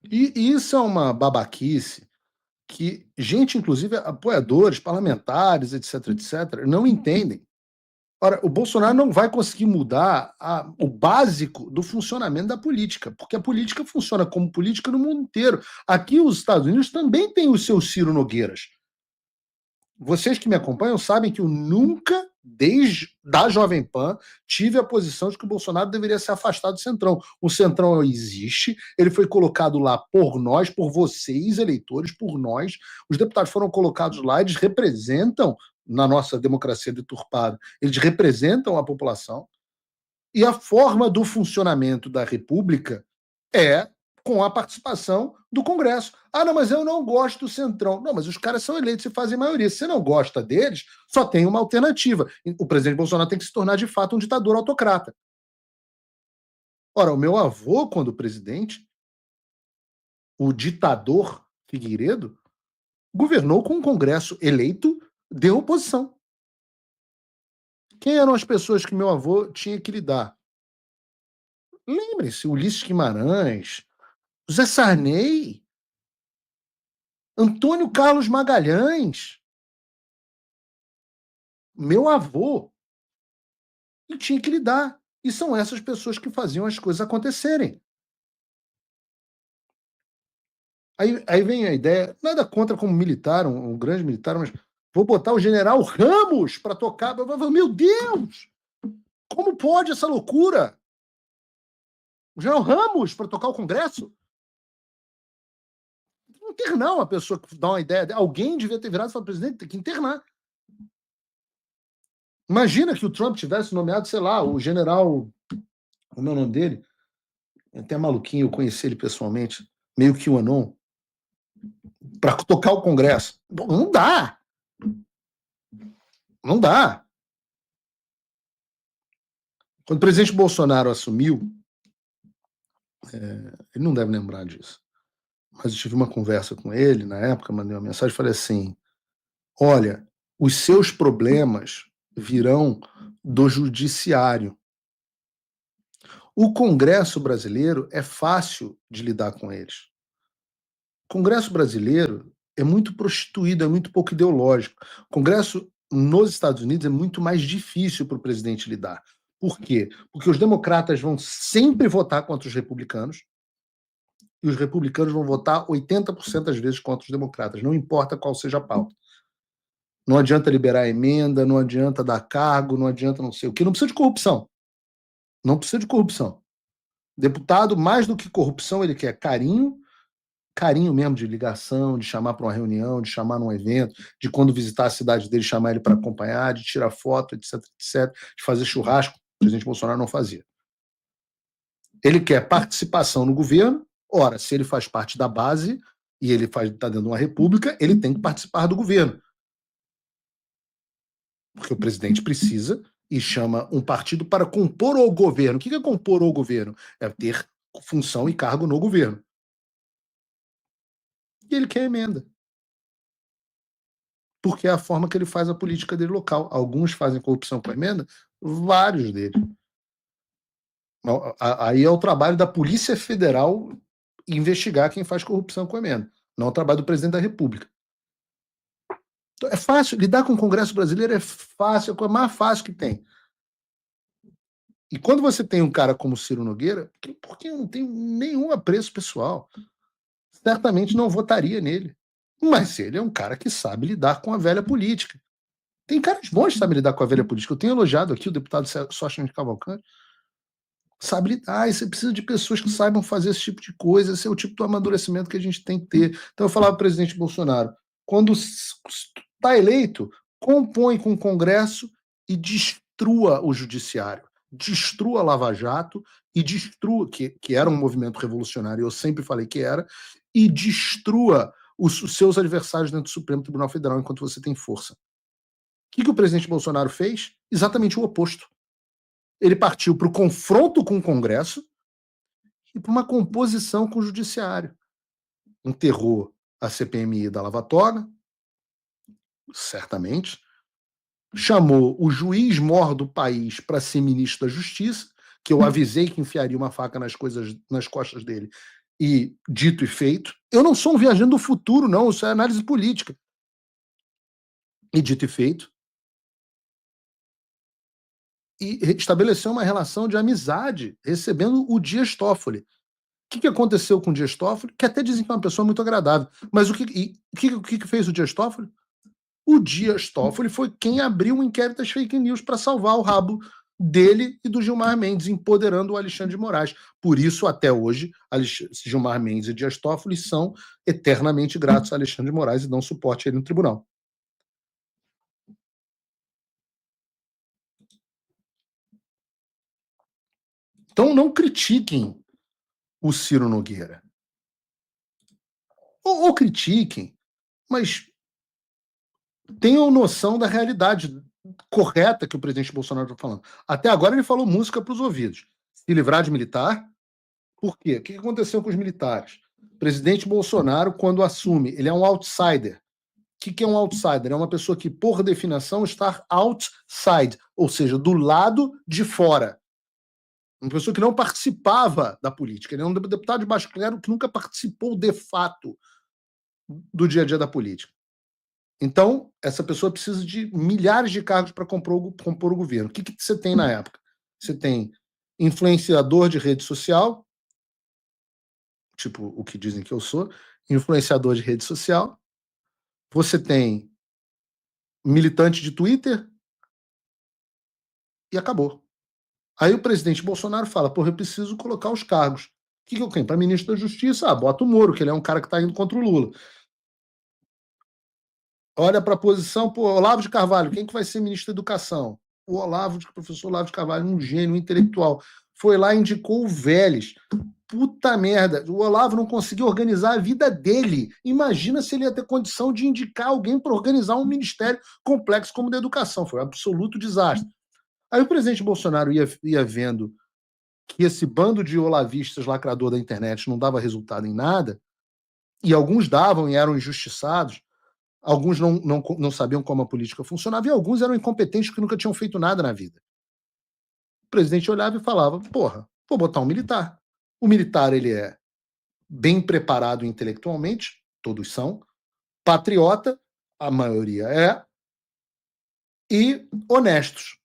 E isso é uma babaquice que gente, inclusive apoiadores, parlamentares, etc., não entendem. Ora, o Bolsonaro não vai conseguir mudar o básico do funcionamento da política, porque a política funciona como política no mundo inteiro. Aqui, os Estados Unidos também tem o seu Ciro Nogueiras. Vocês que me acompanham sabem que eu nunca, desde da Jovem Pan, tive a posição de que o Bolsonaro deveria se afastar do Centrão. O Centrão existe, ele foi colocado lá por nós, por vocês, eleitores, por nós. Os deputados foram colocados lá, eles representam, na nossa democracia deturpada, eles representam a população. E a forma do funcionamento da República é com a participação do Congresso. Ah, não, mas eu não gosto do Centrão. Não, mas os caras são eleitos e fazem maioria. Se você não gosta deles, só tem uma alternativa. O presidente Bolsonaro tem que se tornar, de fato, um ditador autocrata. Ora, o meu avô, quando presidente, o ditador Figueiredo, governou com um Congresso eleito de oposição. Quem eram as pessoas que meu avô tinha que lidar? Lembrem-se, Ulisses Guimarães, José Sarney, Antônio Carlos Magalhães, meu avô, e tinha que lidar. E são essas pessoas que faziam as coisas acontecerem. Aí vem a ideia, nada contra como militar, um grande militar, mas vou botar o general Ramos para tocar. Meu Deus! Como pode essa loucura? O general Ramos para tocar o Congresso? Internar uma pessoa que dá uma ideia. Alguém devia ter virado e falado, presidente, tem que internar. Imagina que o Trump tivesse nomeado, sei lá, o general... Como é o nome dele? É até maluquinho, eu conheci ele pessoalmente. Meio que o Anon. Para tocar o Congresso. Não dá. Não dá. Quando o presidente Bolsonaro assumiu, ele não deve lembrar disso. mas eu tive uma conversa com ele na época, mandei uma mensagem e falei assim: olha, os seus problemas virão do judiciário. O Congresso brasileiro é fácil de lidar com eles. O Congresso brasileiro é muito prostituído, é muito pouco ideológico. O Congresso nos Estados Unidos é muito mais difícil para o presidente lidar. Por quê? Porque os democratas vão sempre votar contra os republicanos e os republicanos vão votar 80% das vezes contra os democratas, não importa qual seja a pauta. Não adianta liberar emenda, não adianta dar cargo, não adianta não sei o quê. Não precisa de corrupção. Não precisa de corrupção. Deputado, mais do que corrupção, ele quer carinho, carinho mesmo de ligação, de chamar para uma reunião, de chamar num evento, de quando visitar a cidade dele, chamar ele para acompanhar, de tirar foto, etc, etc, de fazer churrasco. O presidente Bolsonaro não fazia. Ele quer participação no governo. Ora, se ele faz parte da base e ele está dentro de uma república, ele tem que participar do governo. Porque o presidente precisa e chama um partido para compor o governo. O que é compor o governo? É ter função e cargo no governo. E ele quer emenda. Porque é a forma que ele faz a política dele local. Alguns fazem corrupção com emenda, vários deles. Aí é o trabalho da Polícia Federal investigar quem faz corrupção com emenda. Não é o trabalho do presidente da República. Então, é fácil. Lidar com o Congresso brasileiro é fácil, é a coisa mais fácil que tem. E quando você tem um cara como Ciro Nogueira, porque eu não tenho nenhum apreço pessoal, certamente não votaria nele. Mas ele é um cara que sabe lidar com a velha política. Tem caras bons que sabem lidar com a velha política. Eu tenho elogiado aqui o deputado Sócrates de Cavalcante. Sabe lidar, e você precisa de pessoas que saibam fazer esse tipo de coisa. Esse é o tipo de amadurecimento que a gente tem que ter. Então eu falava para o presidente Bolsonaro, quando está eleito, compõe com o Congresso e destrua o judiciário. Destrua a Lava Jato e destrua, que era um movimento revolucionário, eu sempre falei que era, e destrua os seus adversários dentro do Supremo Tribunal Federal enquanto você tem força. O que o presidente Bolsonaro fez? Exatamente o oposto. Ele partiu para o confronto com o Congresso e para uma composição com o Judiciário. Enterrou a CPMI da Lava Toga, certamente, chamou o juiz-mor do país para ser ministro da Justiça, que eu avisei que enfiaria uma faca nas costas dele, e dito e feito. Eu não sou um viajante do futuro, não, isso é análise política. E dito e feito. E estabeleceu uma relação de amizade, recebendo o Dias Toffoli. O que aconteceu com o Dias Toffoli? Que até dizem que é uma pessoa muito agradável. Mas o que fez o Dias Toffoli? O Dias Toffoli foi quem abriu o inquérito das fake news para salvar o rabo dele e do Gilmar Mendes, empoderando o Alexandre de Moraes. Por isso, até hoje, Gilmar Mendes e Dias Toffoli são eternamente gratos a Alexandre de Moraes e dão suporte a ele no tribunal. Então, não critiquem o Ciro Nogueira. Ou critiquem, mas tenham noção da realidade correta que o presidente Bolsonaro está falando. Até agora ele falou música para os ouvidos. Se livrar de militar. Por quê? O que aconteceu com os militares? O presidente Bolsonaro, quando assume, ele é um outsider. O que é um outsider? É uma pessoa que, por definição, está outside, ou seja, do lado de fora. Uma pessoa que não participava da política. Ele é um deputado de baixo clero que nunca participou de fato do dia a dia da política. Então, essa pessoa precisa de milhares de cargos para compor o governo. O que você tem na época? Você tem influenciador de rede social, tipo o que dizem que eu sou, influenciador de rede social. Você tem militante de Twitter e acabou. Aí o presidente Bolsonaro fala, porra, eu preciso colocar os cargos. O que eu tenho? Para ministro da Justiça, bota o Moro, que ele é um cara que está indo contra o Lula. Olha para a posição, pô, Olavo de Carvalho, quem que vai ser ministro da Educação? O professor Olavo de Carvalho, um gênio, um intelectual. Foi lá e indicou o Vélez. Puta merda, o Olavo não conseguiu organizar a vida dele. Imagina se ele ia ter condição de indicar alguém para organizar um ministério complexo como o da educação. Foi um absoluto desastre. Aí o presidente Bolsonaro ia vendo que esse bando de olavistas lacrador da internet não dava resultado em nada, e alguns davam e eram injustiçados, alguns não sabiam como a política funcionava, e alguns eram incompetentes que nunca tinham feito nada na vida. O presidente olhava e falava, porra, vou botar um militar. O militar, ele é bem preparado intelectualmente, todos são, patriota, a maioria é, e honestos,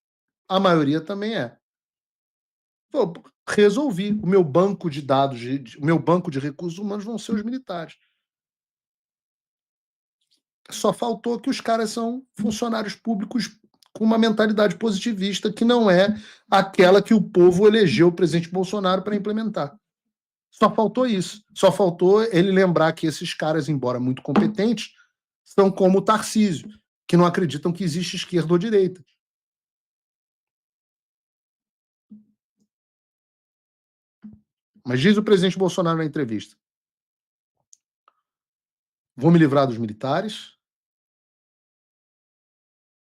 a maioria também é. Pô, resolvi. O meu banco de dados, o meu banco de recursos humanos vão ser os militares. Só faltou que os caras são funcionários públicos com uma mentalidade positivista que não é aquela que o povo elegeu o presidente Bolsonaro para implementar. Só faltou isso. Só faltou ele lembrar que esses caras, embora muito competentes, são como o Tarcísio, que não acreditam que existe esquerda ou direita. Mas diz o presidente Bolsonaro na entrevista: vou me livrar dos militares,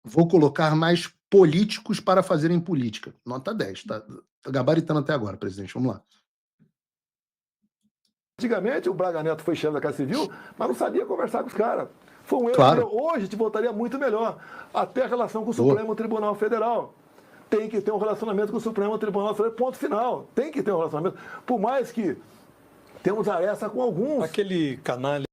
vou colocar mais políticos para fazerem política. Nota 10, tá gabaritando até agora, presidente. Vamos lá. Antigamente, o Braga Neto foi chefe da Casa Civil, mas não sabia conversar com os caras. Foi um erro. Claro. Hoje te votaria muito melhor. Até a relação com o Supremo Tribunal Federal. Tem que ter um relacionamento com o Supremo Tribunal Federal, ponto final. Tem que ter um relacionamento. Por mais que temos aresta com alguns. Aquele canalha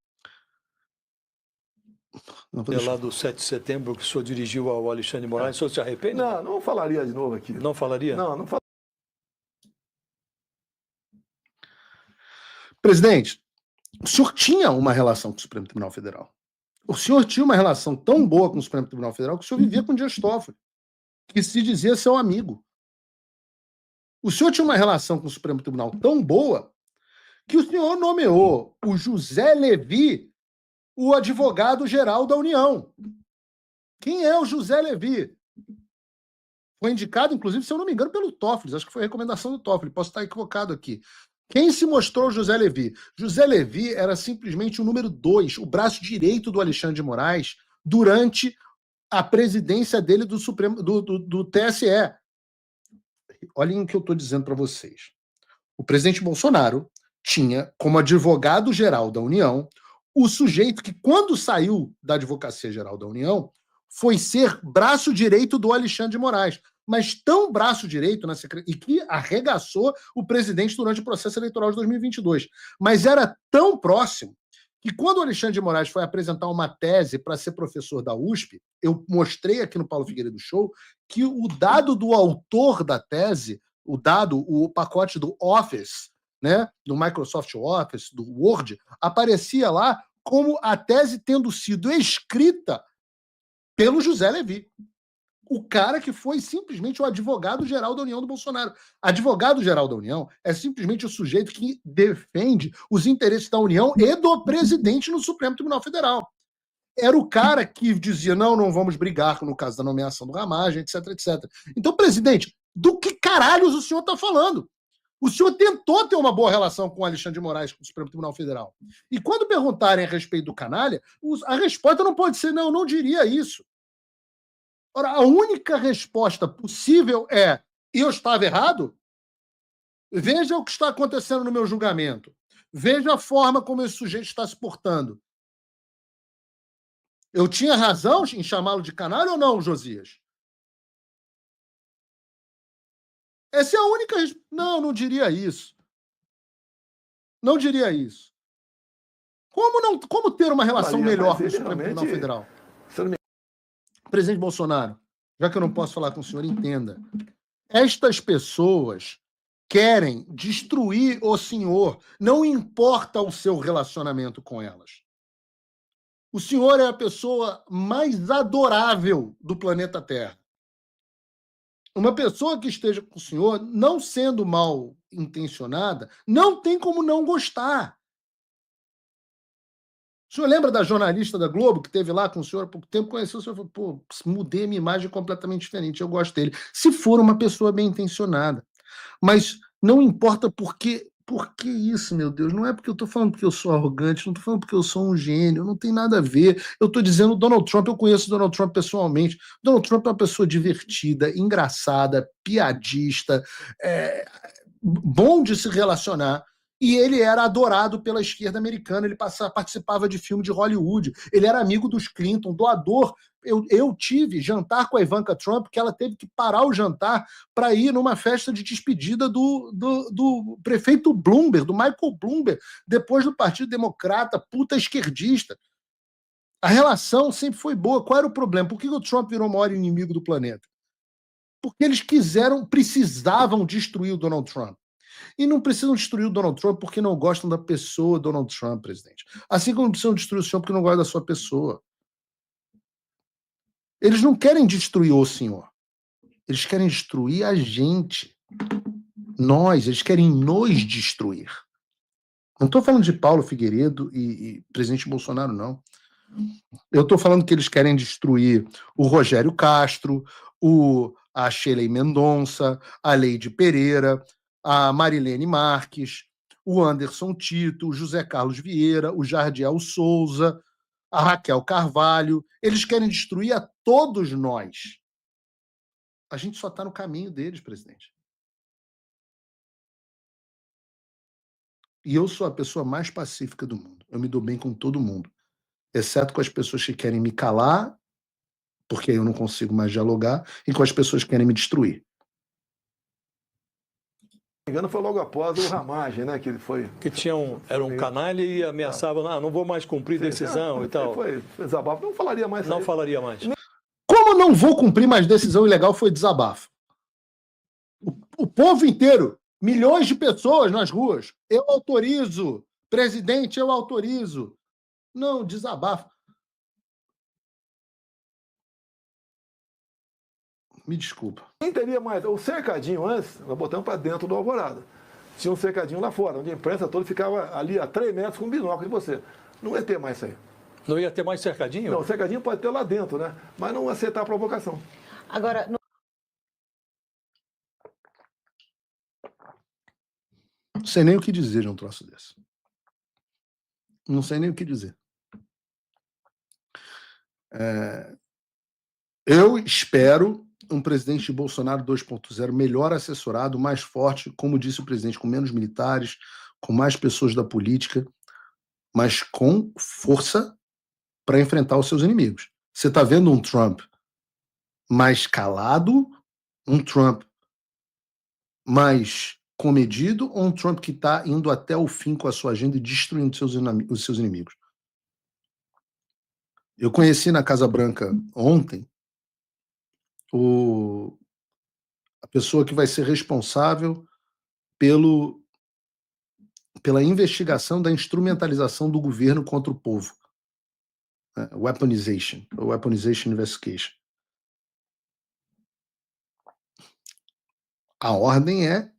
lá do 7 de setembro que o senhor dirigiu ao Alexandre de Moraes, o senhor se arrepende? Não falaria de novo aqui. Não falaria? Não falaria. Presidente, o senhor tinha uma relação com o Supremo Tribunal Federal. O senhor tinha uma relação tão boa com o Supremo Tribunal Federal que o senhor vivia com o Dias Toffoli, que se dizia seu amigo. O senhor tinha uma relação com o Supremo Tribunal tão boa que o senhor nomeou o José Levi o advogado-geral da União. Quem é o José Levi? Foi indicado, inclusive, se eu não me engano, pelo Toffoli. Acho que foi a recomendação do Toffoli. Posso estar equivocado aqui. Quem se mostrou o José Levi? José Levi era simplesmente o número 2, o braço direito do Alexandre de Moraes, durante a presidência dele do Supremo, do TSE. Olhem o que eu estou dizendo para vocês. O presidente Bolsonaro tinha como advogado-geral da União o sujeito que, quando saiu da Advocacia Geral da União, foi ser braço direito do Alexandre de Moraes, mas tão braço direito e que arregaçou o presidente durante o processo eleitoral de 2022. Mas era tão próximo que, quando o Alexandre de Moraes foi apresentar uma tese para ser professor da USP, eu mostrei aqui no Paulo Figueiredo Show que o dado do autor da tese, o pacote do Office, né, do Microsoft Office, do Word, aparecia lá como a tese tendo sido escrita pelo José Levi, o cara que foi simplesmente o advogado-geral da União do Bolsonaro. Advogado-geral da União é simplesmente o sujeito que defende os interesses da União e do presidente no Supremo Tribunal Federal. Era o cara que dizia, não vamos brigar no caso da nomeação do Ramagem, etc, etc. Então, presidente, do que caralhos o senhor está falando? O senhor tentou ter uma boa relação com o Alexandre de Moraes, com o Supremo Tribunal Federal. E quando perguntarem a respeito do canalha, a resposta não pode ser, não diria isso. Ora, a única resposta possível é, eu estava errado? Veja o que está acontecendo no meu julgamento. Veja a forma como esse sujeito está se portando. Eu tinha razão em chamá-lo de canalha ou não, Josias? Essa é a única... Não diria isso. Não diria isso. Como ter uma relação melhor com o Supremo Tribunal Federal? Presidente Bolsonaro, já que eu não posso falar com o senhor, entenda. Estas pessoas querem destruir o senhor, não importa o seu relacionamento com elas. O senhor é a pessoa mais adorável do planeta Terra. Uma pessoa que esteja com o senhor, não sendo mal intencionada, não tem como não gostar. O senhor lembra da jornalista da Globo que esteve lá com o senhor há pouco tempo, conheceu o senhor e falou, pô, mudei a minha imagem completamente diferente, eu gosto dele. Se for uma pessoa bem intencionada. Mas não importa por que isso, meu Deus. Não é porque eu estou falando porque eu sou arrogante, não estou falando porque eu sou um gênio, não tem nada a ver. Eu estou dizendo Donald Trump, eu conheço o Donald Trump pessoalmente. Donald Trump é uma pessoa divertida, engraçada, piadista, bom de se relacionar. E ele era adorado pela esquerda americana, ele participava de filme de Hollywood, ele era amigo dos Clinton, doador. Eu tive jantar com a Ivanka Trump, que ela teve que parar o jantar para ir numa festa de despedida do prefeito Bloomberg, do Michael Bloomberg, depois do Partido Democrata, puta esquerdista. A relação sempre foi boa. Qual era o problema? Por que o Trump virou o maior inimigo do planeta? Porque eles precisavam destruir o Donald Trump. E não precisam destruir o Donald Trump porque não gostam da pessoa Donald Trump, presidente. Assim como não precisam destruir o senhor porque não gostam da sua pessoa. Eles não querem destruir o senhor. Eles querem destruir a gente. Eles querem nos destruir. Não estou falando de Paulo Figueiredo e presidente Bolsonaro, não. Eu estou falando que eles querem destruir o Rogério Castro, a Shirley Mendonça, a Leide Pereira, a Marilene Marques, o Anderson Tito, o José Carlos Vieira, o Jardiel Souza, a Raquel Carvalho. Eles querem destruir a todos nós. A gente só está no caminho deles, presidente. E eu sou a pessoa mais pacífica do mundo. Eu me dou bem com todo mundo, exceto com as pessoas que querem me calar, porque eu não consigo mais dialogar, e com as pessoas que querem me destruir. Se não me engano, foi logo após o Ramagem, né? Que ele foi. Que era um canalha e ameaçava, não vou mais cumprir decisão e tal. Foi desabafo, não falaria mais. Não falaria mais. Como não vou cumprir mais decisão ilegal foi desabafo. O povo inteiro, milhões de pessoas nas ruas, eu autorizo, presidente, eu autorizo. Não, desabafo. Me desculpa. Quem teria mais? O cercadinho antes, nós botamos para dentro do Alvorada. Tinha um cercadinho lá fora, onde a imprensa toda ficava ali a 3 metros com um binóculo de você. Não ia ter mais isso aí. Não ia ter mais cercadinho? Não, o cercadinho pode ter lá dentro, né? Mas não aceitar a provocação. Agora, Não sei nem o que dizer de um troço desse. Não sei nem o que dizer. Eu espero um presidente Bolsonaro 2.0 melhor assessorado, mais forte, como disse o presidente, com menos militares, com mais pessoas da política, mas com força para enfrentar os seus inimigos. Você está vendo um Trump mais calado, um Trump mais comedido, ou um Trump que está indo até o fim com a sua agenda e destruindo os seus inimigos? Eu conheci na Casa Branca ontem a pessoa que vai ser responsável pela investigação da instrumentalização do governo contra o povo. Weaponization Investigation. A ordem é...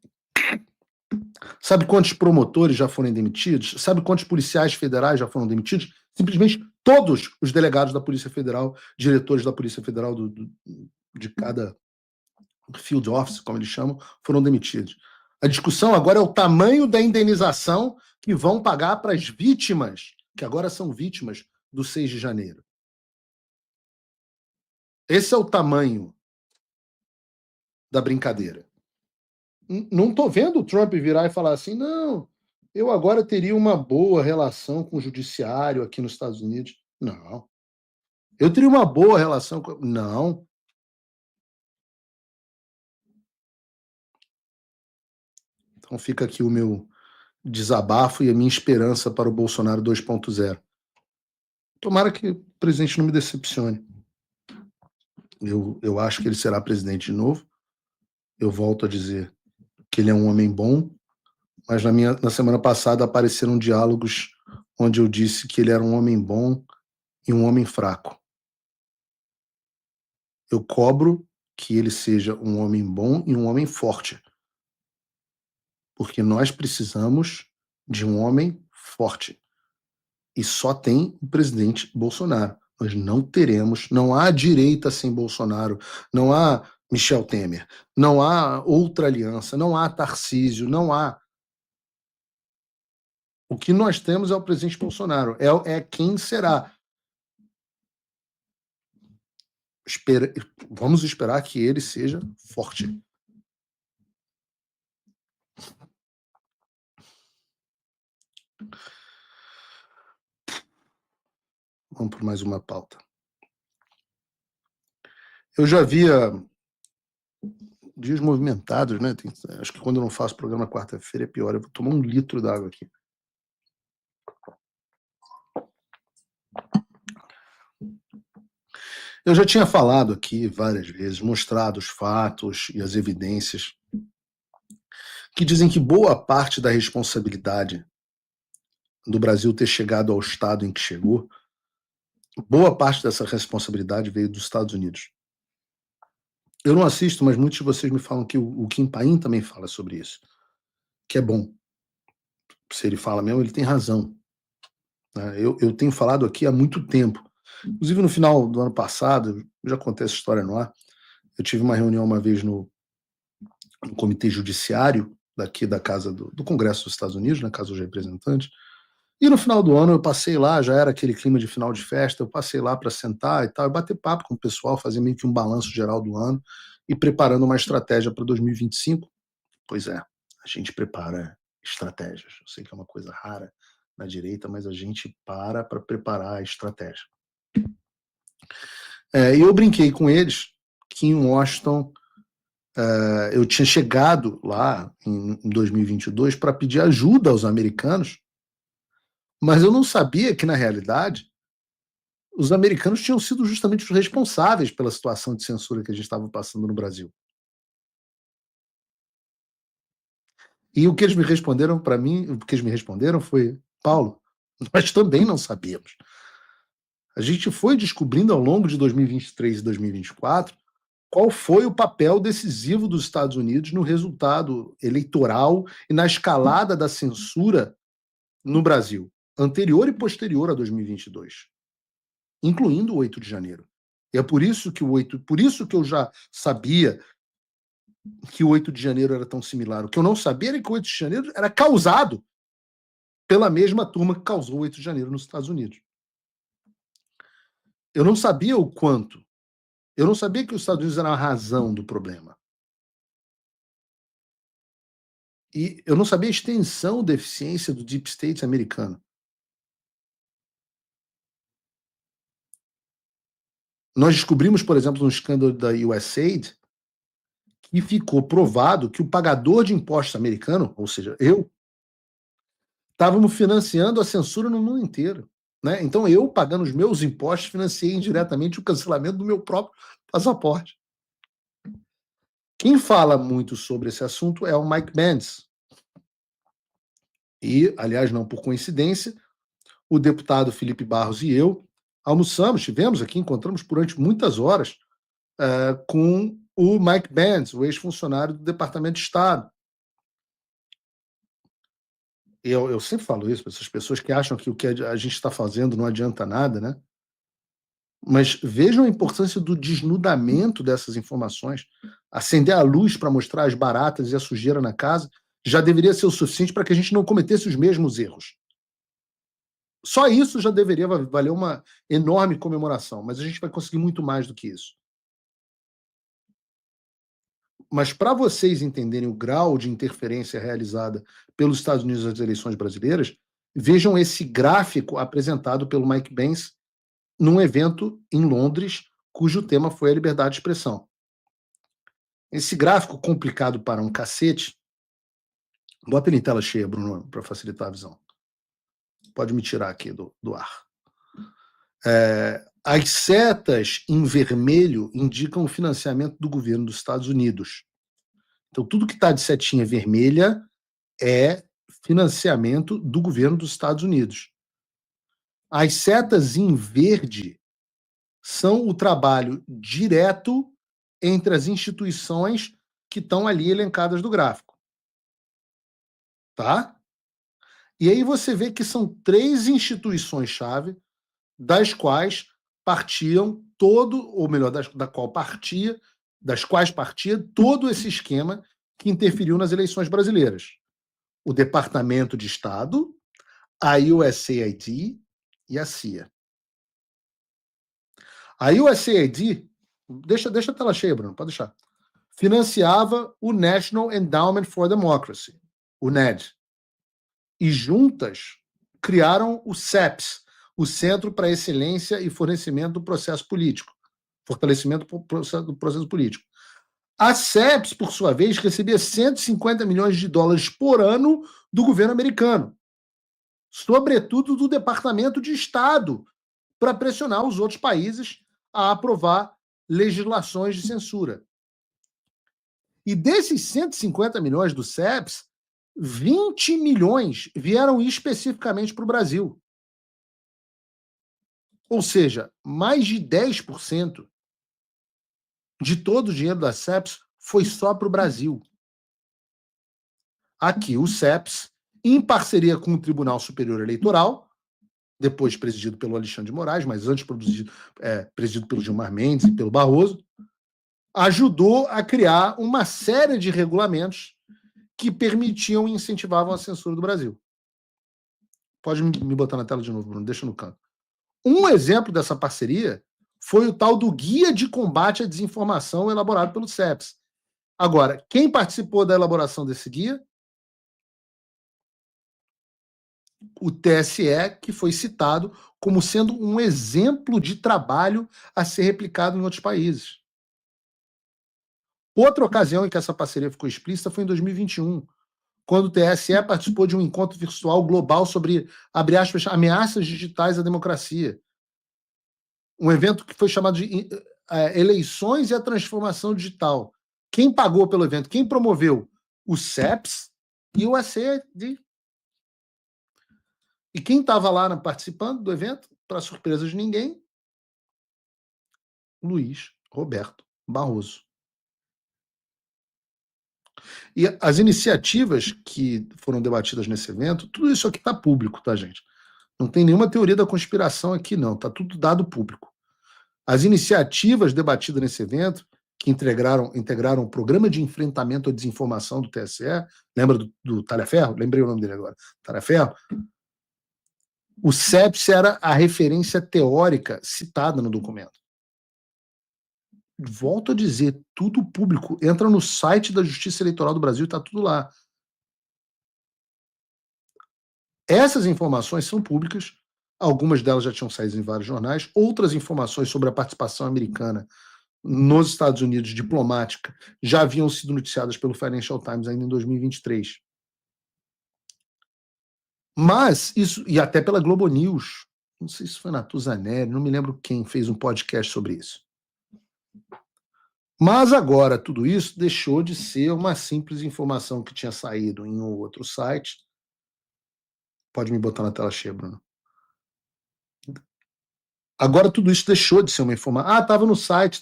Sabe quantos promotores já foram demitidos? Sabe quantos policiais federais já foram demitidos? Simplesmente todos os delegados da Polícia Federal, diretores da Polícia Federal de cada field office, como eles chamam, foram demitidos. A discussão agora é o tamanho da indenização que vão pagar para as vítimas, que agora são vítimas do 6 de janeiro. Esse é o tamanho da brincadeira. Não estou vendo o Trump virar e falar assim, não, eu agora teria uma boa relação com o judiciário aqui nos Estados Unidos. Não. Eu teria uma boa relação com... Não. Então fica aqui o meu desabafo e a minha esperança para o Bolsonaro 2.0. Tomara que o presidente não me decepcione. Eu acho que ele será presidente de novo. Eu volto a dizer que ele é um homem bom, mas na semana passada apareceram diálogos onde eu disse que ele era um homem bom e um homem fraco. Eu cobro que ele seja um homem bom e um homem forte, porque nós precisamos de um homem forte. E só tem o presidente Bolsonaro. Nós não teremos, não há direita sem Bolsonaro, não há Michel Temer, não há outra aliança, não há Tarcísio, não há. O que nós temos é o presidente Bolsonaro, é quem será. Vamos esperar que ele seja forte. Vamos por mais uma pauta. Eu já via dias movimentados, né? Acho que quando eu não faço programa quarta-feira é pior. Eu vou tomar 1 litro d'água aqui. Eu já tinha falado aqui várias vezes, mostrado os fatos e as evidências que dizem que boa parte da responsabilidade do Brasil ter chegado ao estado em que chegou, boa parte dessa responsabilidade veio dos Estados Unidos. Eu não assisto, mas muitos de vocês me falam que o Kim Paim também fala sobre isso, que é bom. Se ele fala mesmo, ele tem razão. Eu tenho falado aqui há muito tempo. Inclusive, no final do ano passado, já contei essa história no ar, eu tive uma reunião uma vez no Comitê Judiciário daqui da Casa do Congresso dos Estados Unidos, na Casa dos Representantes, e no final do ano eu passei lá, já era aquele clima de final de festa, eu passei lá para sentar e tal, e bater papo com o pessoal, fazer meio que um balanço geral do ano e preparando uma estratégia para 2025. Pois é, a gente prepara estratégias. Eu sei que é uma coisa rara na direita, mas a gente para preparar a estratégia. E eu brinquei com eles que em Washington eu tinha chegado lá em 2022 para pedir ajuda aos americanos, mas eu não sabia que, na realidade, os americanos tinham sido justamente os responsáveis pela situação de censura que a gente estava passando no Brasil. E o que eles me responderam para mim, o que eles me responderam foi: Paulo, nós também não sabíamos. A gente foi descobrindo ao longo de 2023 e 2024 qual foi o papel decisivo dos Estados Unidos no resultado eleitoral e na escalada da censura no Brasil, anterior e posterior a 2022, incluindo o 8 de janeiro. E é por isso que eu já sabia que o 8 de janeiro era tão similar. O que eu não sabia era que o 8 de janeiro era causado pela mesma turma que causou o 8 de janeiro nos Estados Unidos. Eu não sabia o quanto. Eu não sabia que os Estados Unidos eram a razão do problema. E eu não sabia a extensão da eficiência do Deep State americano. Nós descobrimos, por exemplo, no escândalo da USAID, que ficou provado que o pagador de impostos americano, ou seja, eu, estávamos financiando a censura no mundo inteiro. Né? Então, eu, pagando os meus impostos, financiei indiretamente o cancelamento do meu próprio passaporte. Quem fala muito sobre esse assunto é o Mike Pence. E, aliás, não por coincidência, o deputado Felipe Barros e eu estivemos aqui, encontramos durante muitas horas com o Mike Pence, o ex-funcionário do Departamento de Estado. Eu sempre falo isso para essas pessoas que acham que o que a gente está fazendo não adianta nada, né? Mas vejam a importância do desnudamento dessas informações. Acender a luz para mostrar as baratas e a sujeira na casa já deveria ser o suficiente para que a gente não cometesse os mesmos erros. Só isso já deveria valer uma enorme comemoração, mas a gente vai conseguir muito mais do que isso. Mas para vocês entenderem o grau de interferência realizada pelos Estados Unidos nas eleições brasileiras, vejam esse gráfico apresentado pelo Mike Pence num evento em Londres, cujo tema foi a liberdade de expressão. Esse gráfico complicado para um cacete, bota ele em tela cheia, Bruno, para facilitar a visão. Pode me tirar aqui do ar. As setas em vermelho indicam o financiamento do governo dos Estados Unidos. Então, tudo que está de setinha vermelha é financiamento do governo dos Estados Unidos. As setas em verde são o trabalho direto entre as instituições que estão ali elencadas do gráfico. Tá? E aí você vê que são 3 instituições-chave das quais partiam das quais partia todo esse esquema que interferiu nas eleições brasileiras. O Departamento de Estado, a USAID e a CIA. A USAID, deixa a tela cheia, Bruno, pode deixar, financiava o National Endowment for Democracy, o NED. E juntas, criaram o CEPS, o Centro para Excelência e Fornecimento do Processo Político, fortalecimento do processo político. A CEPS, por sua vez, recebia 150 milhões de dólares por ano do governo americano, sobretudo do Departamento de Estado, para pressionar os outros países a aprovar legislações de censura. E desses 150 milhões do CEPS, 20 milhões vieram especificamente para o Brasil. Ou seja, mais de 10% de todo o dinheiro da CEPS foi só para o Brasil. Aqui, o CEPS, em parceria com o Tribunal Superior Eleitoral, depois presidido pelo Alexandre de Moraes, mas antes presidido pelo Gilmar Mendes e pelo Barroso, ajudou a criar uma série de regulamentos que permitiam e incentivavam a censura do Brasil. Pode me botar na tela de novo, Bruno, deixa no canto. Um exemplo dessa parceria foi o tal do Guia de Combate à Desinformação elaborado pelo CEPS. Agora, quem participou da elaboração desse guia? O TSE, que foi citado como sendo um exemplo de trabalho a ser replicado em outros países. Outra ocasião em que essa parceria ficou explícita foi em 2021, quando o TSE participou de um encontro virtual global sobre, abre aspas, ameaças digitais à democracia. Um evento que foi chamado de Eleições e a Transformação Digital. Quem pagou pelo evento? Quem promoveu? O CEPS e o ACD. E quem estava lá participando do evento, para surpresa de ninguém? Luiz Roberto Barroso. E as iniciativas que foram debatidas nesse evento, tudo isso aqui está público, tá, gente? Não tem nenhuma teoria da conspiração aqui, não. Está tudo dado público. As iniciativas debatidas nesse evento, que integraram o Programa de Enfrentamento à Desinformação do TSE, lembra do Talhaferro? Lembrei o nome dele agora. Talhaferro. O CEPS era a referência teórica citada no documento. Volto a dizer, tudo público. Entra no site da Justiça Eleitoral do Brasil e está tudo lá. Essas informações são públicas, algumas delas já tinham saído em vários jornais, outras informações sobre a participação americana nos Estados Unidos, diplomática, já haviam sido noticiadas pelo Financial Times ainda em 2023. Mas isso, e até pela Globo News, não sei se foi Natuzaneri, não me lembro quem fez um podcast sobre isso. Mas agora tudo isso deixou de ser uma simples informação que tinha saído em um outro site. Pode me botar na tela cheia, Bruno. Agora tudo isso deixou de ser uma informação. Estava no site,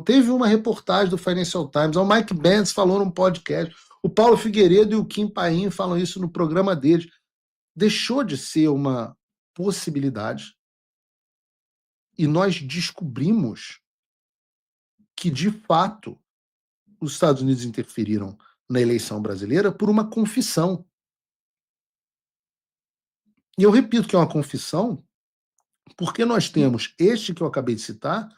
teve uma reportagem do Financial Times, o Mike Benz falou num podcast, o Paulo Figueiredo e o Kim Paim falam isso no programa deles. Deixou de ser uma possibilidade e nós descobrimos que, de fato, os Estados Unidos interferiram na eleição brasileira por uma confissão. E eu repito que é uma confissão porque nós temos este que eu acabei de citar,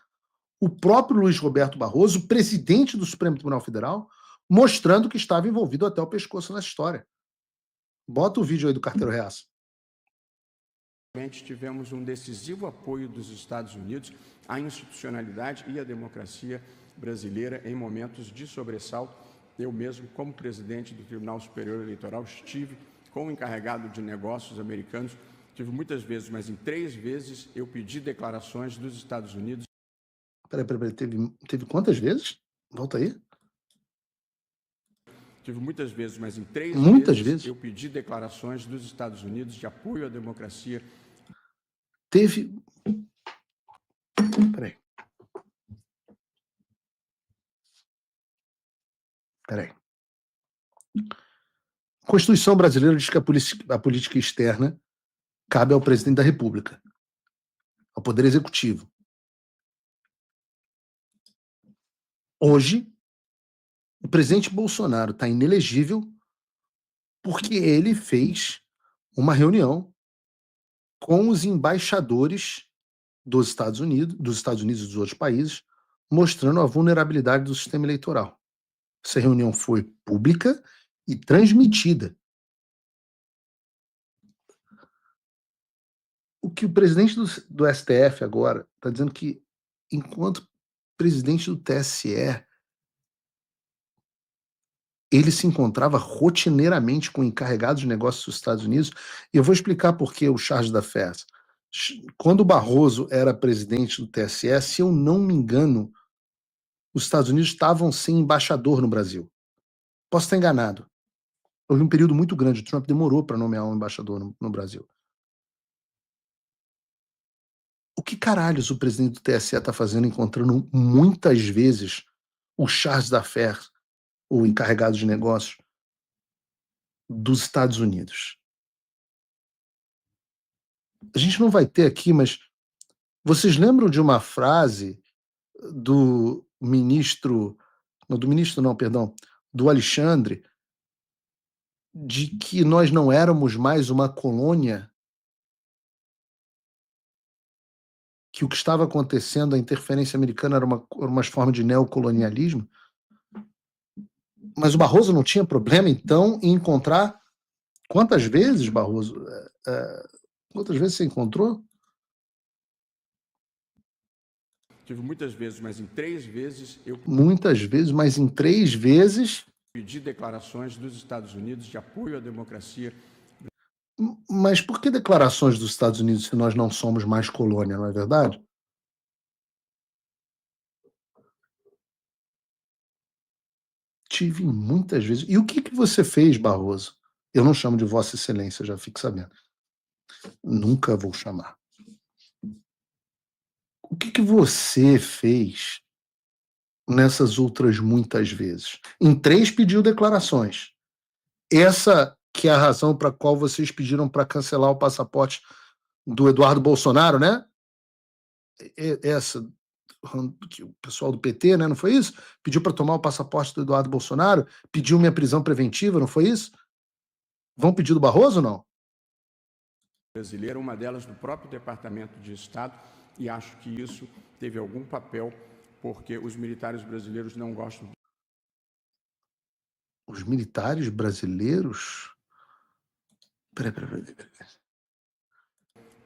o próprio Luiz Roberto Barroso, presidente do Supremo Tribunal Federal, mostrando que estava envolvido até o pescoço nessa história. Bota o vídeo aí do Carteiro Reaça. Tivemos um decisivo apoio dos Estados Unidos à institucionalidade e à democracia brasileira em momentos de sobressalto. Eu mesmo, como presidente do Tribunal Superior Eleitoral, estive com o encarregado de negócios americanos, tive muitas vezes, mas em 3 vezes eu pedi declarações dos Estados Unidos. Peraí, teve quantas vezes? Volta aí. Tive muitas vezes, mas em 3 vezes eu pedi declarações dos Estados Unidos de apoio à democracia. Teve... Peraí. A Constituição brasileira diz que a política externa cabe ao presidente da República, ao Poder Executivo. Hoje, o presidente Bolsonaro está inelegível porque ele fez uma reunião com os embaixadores dos Estados Unidos e dos outros países, mostrando a vulnerabilidade do sistema eleitoral. Essa reunião foi pública e transmitida. O que o presidente do STF agora está dizendo que, enquanto presidente do TSE, ele se encontrava rotineiramente com encarregados de negócios dos Estados Unidos. E eu vou explicar por que o charge d'affaires. Quando o Barroso era presidente do TSE, se eu não me engano, os Estados Unidos estavam sem embaixador no Brasil. Posso estar enganado. Houve um período muito grande. O Trump demorou para nomear um embaixador no Brasil. O que caralhos o presidente do TSE está fazendo encontrando muitas vezes o charge d'affaires, o encarregado de negócios dos Estados Unidos? A gente não vai ter aqui, mas vocês lembram de uma frase do ministro, do Alexandre, de que nós não éramos mais uma colônia, que o que estava acontecendo, a interferência americana era uma forma de neocolonialismo? Mas o Barroso não tinha problema, então, em encontrar... Quantas vezes, Barroso? Quantas vezes você encontrou? Tive muitas vezes, mas em 3 vezes eu Muitas vezes, mas em 3 vezes... pedi declarações dos Estados Unidos de apoio à democracia. Mas por que declarações dos Estados Unidos se nós não somos mais colônia, não é verdade? Tive muitas vezes. E o que você fez, Barroso? Eu não chamo de Vossa Excelência, já fique sabendo. Nunca vou chamar. O que você fez nessas outras muitas vezes? Em 3 pediu declarações. Essa que é a razão para a qual vocês pediram para cancelar o passaporte do Eduardo Bolsonaro, né? Essa que o pessoal do PT, né, não foi isso? Pediu para tomar o passaporte do Eduardo Bolsonaro, pediu minha prisão preventiva, não foi isso? Vão pedir do Barroso ou não? Brasileira, uma delas do próprio Departamento de Estado, e acho que isso teve algum papel, porque os militares brasileiros não gostam. Os militares brasileiros? Peraí.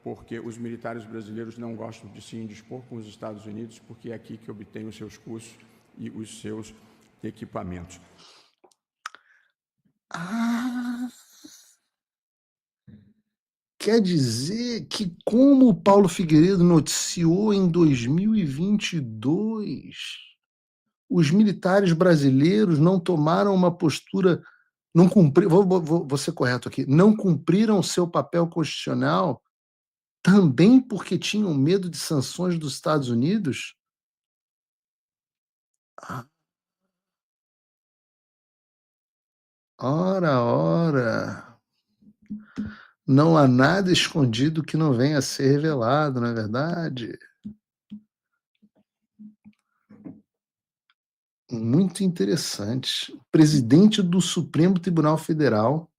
Porque os militares brasileiros não gostam de se indispor com os Estados Unidos, porque é aqui que obtêm os seus cursos e os seus equipamentos. Quer dizer que, como o Paulo Figueiredo noticiou em 2022, os militares brasileiros não tomaram uma postura, não cumpriram, vou ser correto aqui, não cumpriram seu papel constitucional também porque tinham medo de sanções dos Estados Unidos? Ora. Não há nada escondido que não venha a ser revelado, não é verdade? Muito interessante. O presidente do Supremo Tribunal Federal,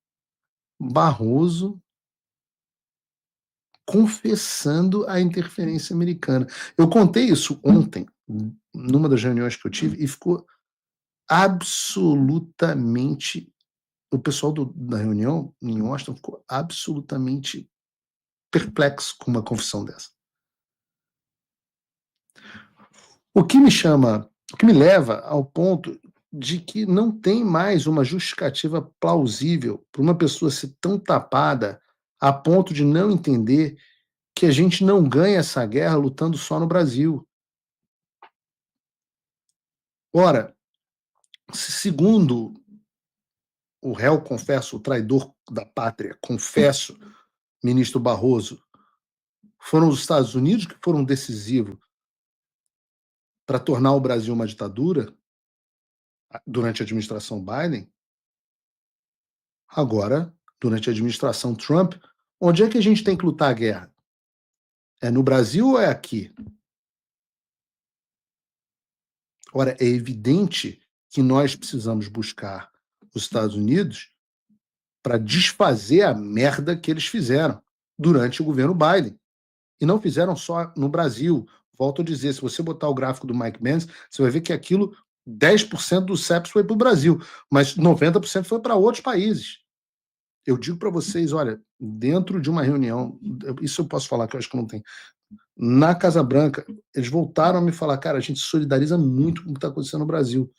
Barroso, confessando a interferência americana. Eu contei isso ontem, numa das reuniões que eu tive, e ficou absolutamente... O pessoal da reunião em Washington ficou absolutamente perplexo com uma confissão dessa. O que me leva ao ponto de que não tem mais uma justificativa plausível para uma pessoa ser tão tapada a ponto de não entender que a gente não ganha essa guerra lutando só no Brasil. Ora, se segundo o réu confesso, o traidor da pátria, confesso, ministro Barroso, foram os Estados Unidos que foram decisivos para tornar o Brasil uma ditadura durante a administração Biden, agora, durante a administração Trump, onde é que a gente tem que lutar a guerra? É no Brasil ou é aqui? Ora, é evidente que nós precisamos buscar os Estados Unidos para desfazer a merda que eles fizeram durante o governo Biden. E não fizeram só no Brasil. Volto a dizer, se você botar o gráfico do Mike Pence, você vai ver que aquilo, 10% do CEPS foi para o Brasil, mas 90% foi para outros países. Eu digo para vocês, olha, dentro de uma reunião, isso eu posso falar que eu acho que não tem, na Casa Branca, eles voltaram a me falar, cara, a gente se solidariza muito com o que está acontecendo no Brasil,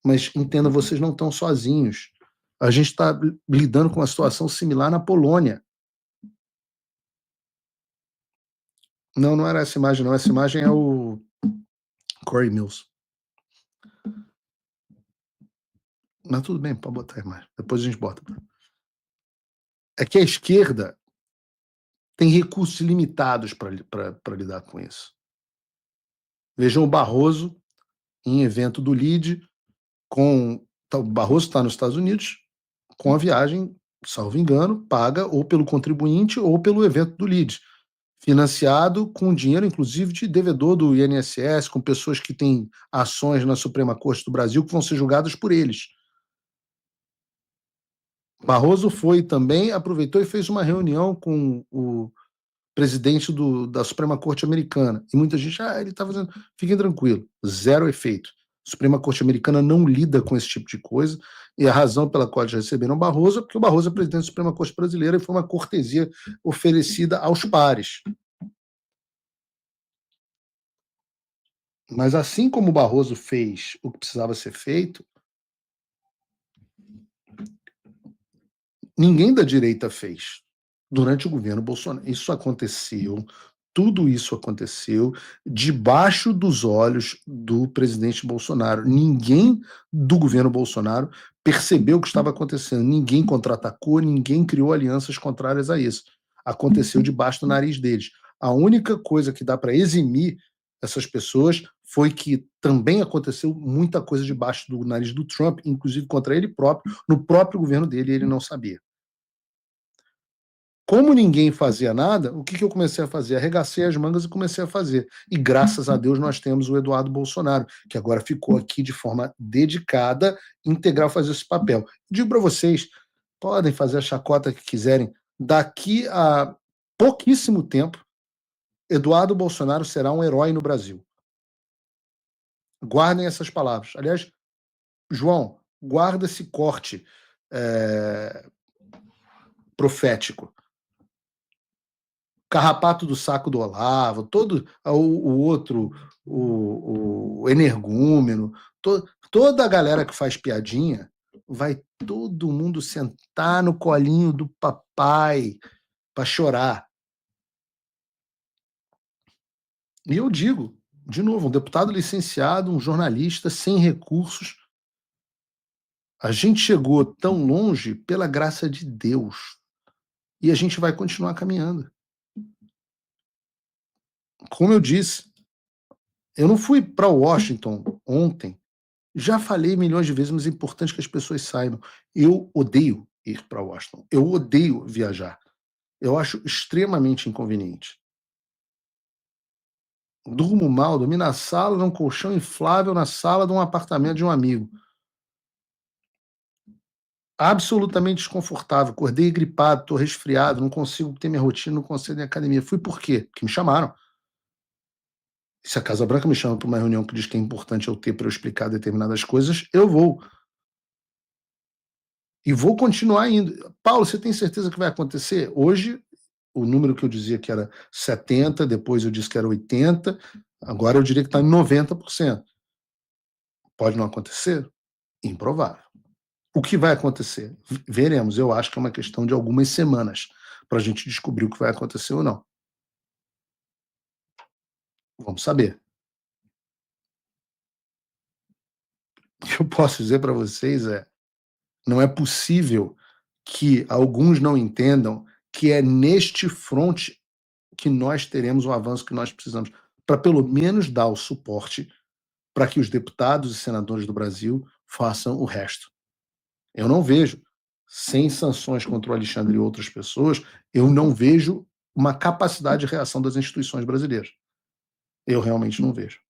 mas entenda, vocês não estão sozinhos. A gente está lidando com uma situação similar na Polônia. Não, não era essa imagem, não. Essa imagem é o Corey Mills. Mas tudo bem, pode botar a imagem. Depois a gente bota. É que a esquerda tem recursos limitados para lidar com isso. Vejam o Barroso em evento do LIDE, o Barroso está nos Estados Unidos, com a viagem, salvo engano, paga ou pelo contribuinte ou pelo evento do LIDE, financiado com dinheiro, inclusive, de devedor do INSS, com pessoas que têm ações na Suprema Corte do Brasil que vão ser julgadas por eles. Barroso foi também, aproveitou e fez uma reunião com o presidente da Suprema Corte Americana. E muita gente, ele está fazendo... Fiquem tranquilos, zero efeito. A Suprema Corte Americana não lida com esse tipo de coisa, e a razão pela qual eles receberam o Barroso é porque o Barroso é presidente da Suprema Corte Brasileira e foi uma cortesia oferecida aos pares. Mas assim como o Barroso fez o que precisava ser feito, ninguém da direita fez durante o governo Bolsonaro. Isso aconteceu, tudo isso aconteceu debaixo dos olhos do presidente Bolsonaro. Ninguém do governo Bolsonaro percebeu o que estava acontecendo. Ninguém contra-atacou, ninguém criou alianças contrárias a isso. Aconteceu debaixo do nariz deles. A única coisa que dá para eximir essas pessoas foi que também aconteceu muita coisa debaixo do nariz do Trump, inclusive contra ele próprio, no próprio governo dele, e ele não sabia. Como ninguém fazia nada, o que eu comecei a fazer? Arregacei as mangas e comecei a fazer. E graças a Deus nós temos o Eduardo Bolsonaro, que agora ficou aqui de forma dedicada, integral, fazer esse papel. Digo para vocês, podem fazer a chacota que quiserem, daqui a pouquíssimo tempo, Eduardo Bolsonaro será um herói no Brasil. Guardem essas palavras. Aliás, João, guarda esse corte profético. Carrapato do Saco do Olavo, todo o outro, o energúmeno, toda a galera que faz piadinha, vai todo mundo sentar no colinho do papai para chorar. E eu digo, de novo, um deputado licenciado, um jornalista sem recursos, a gente chegou tão longe pela graça de Deus. E a gente vai continuar caminhando. Como eu disse, eu não fui para Washington ontem. Já falei milhões de vezes, mas é importante que as pessoas saibam. Eu odeio ir para Washington. Eu odeio viajar. Eu acho extremamente inconveniente. Durmo mal, dormi na sala, num colchão inflável, na sala de um apartamento de um amigo. Absolutamente desconfortável. Acordei gripado, estou resfriado, não consigo ter minha rotina, não consigo ir à academia. Fui por quê? Porque me chamaram. Se a Casa Branca me chama para uma reunião que diz que é importante eu ter para eu explicar determinadas coisas, eu vou. E vou continuar indo. Paulo, você tem certeza que vai acontecer? Hoje, o número que eu dizia que era 70%, depois eu disse que era 80%, agora eu diria que está em 90%. Pode não acontecer? Improvável. O que vai acontecer? Veremos. Eu acho que é uma questão de algumas semanas para a gente descobrir o que vai acontecer ou não. Vamos saber. O que eu posso dizer para vocês não é possível que alguns não entendam que é neste fronte que nós teremos o avanço que nós precisamos, para pelo menos dar o suporte para que os deputados e senadores do Brasil façam o resto. Eu não vejo, sem sanções contra o Alexandre e outras pessoas, eu não vejo uma capacidade de reação das instituições brasileiras. Eu realmente não vejo.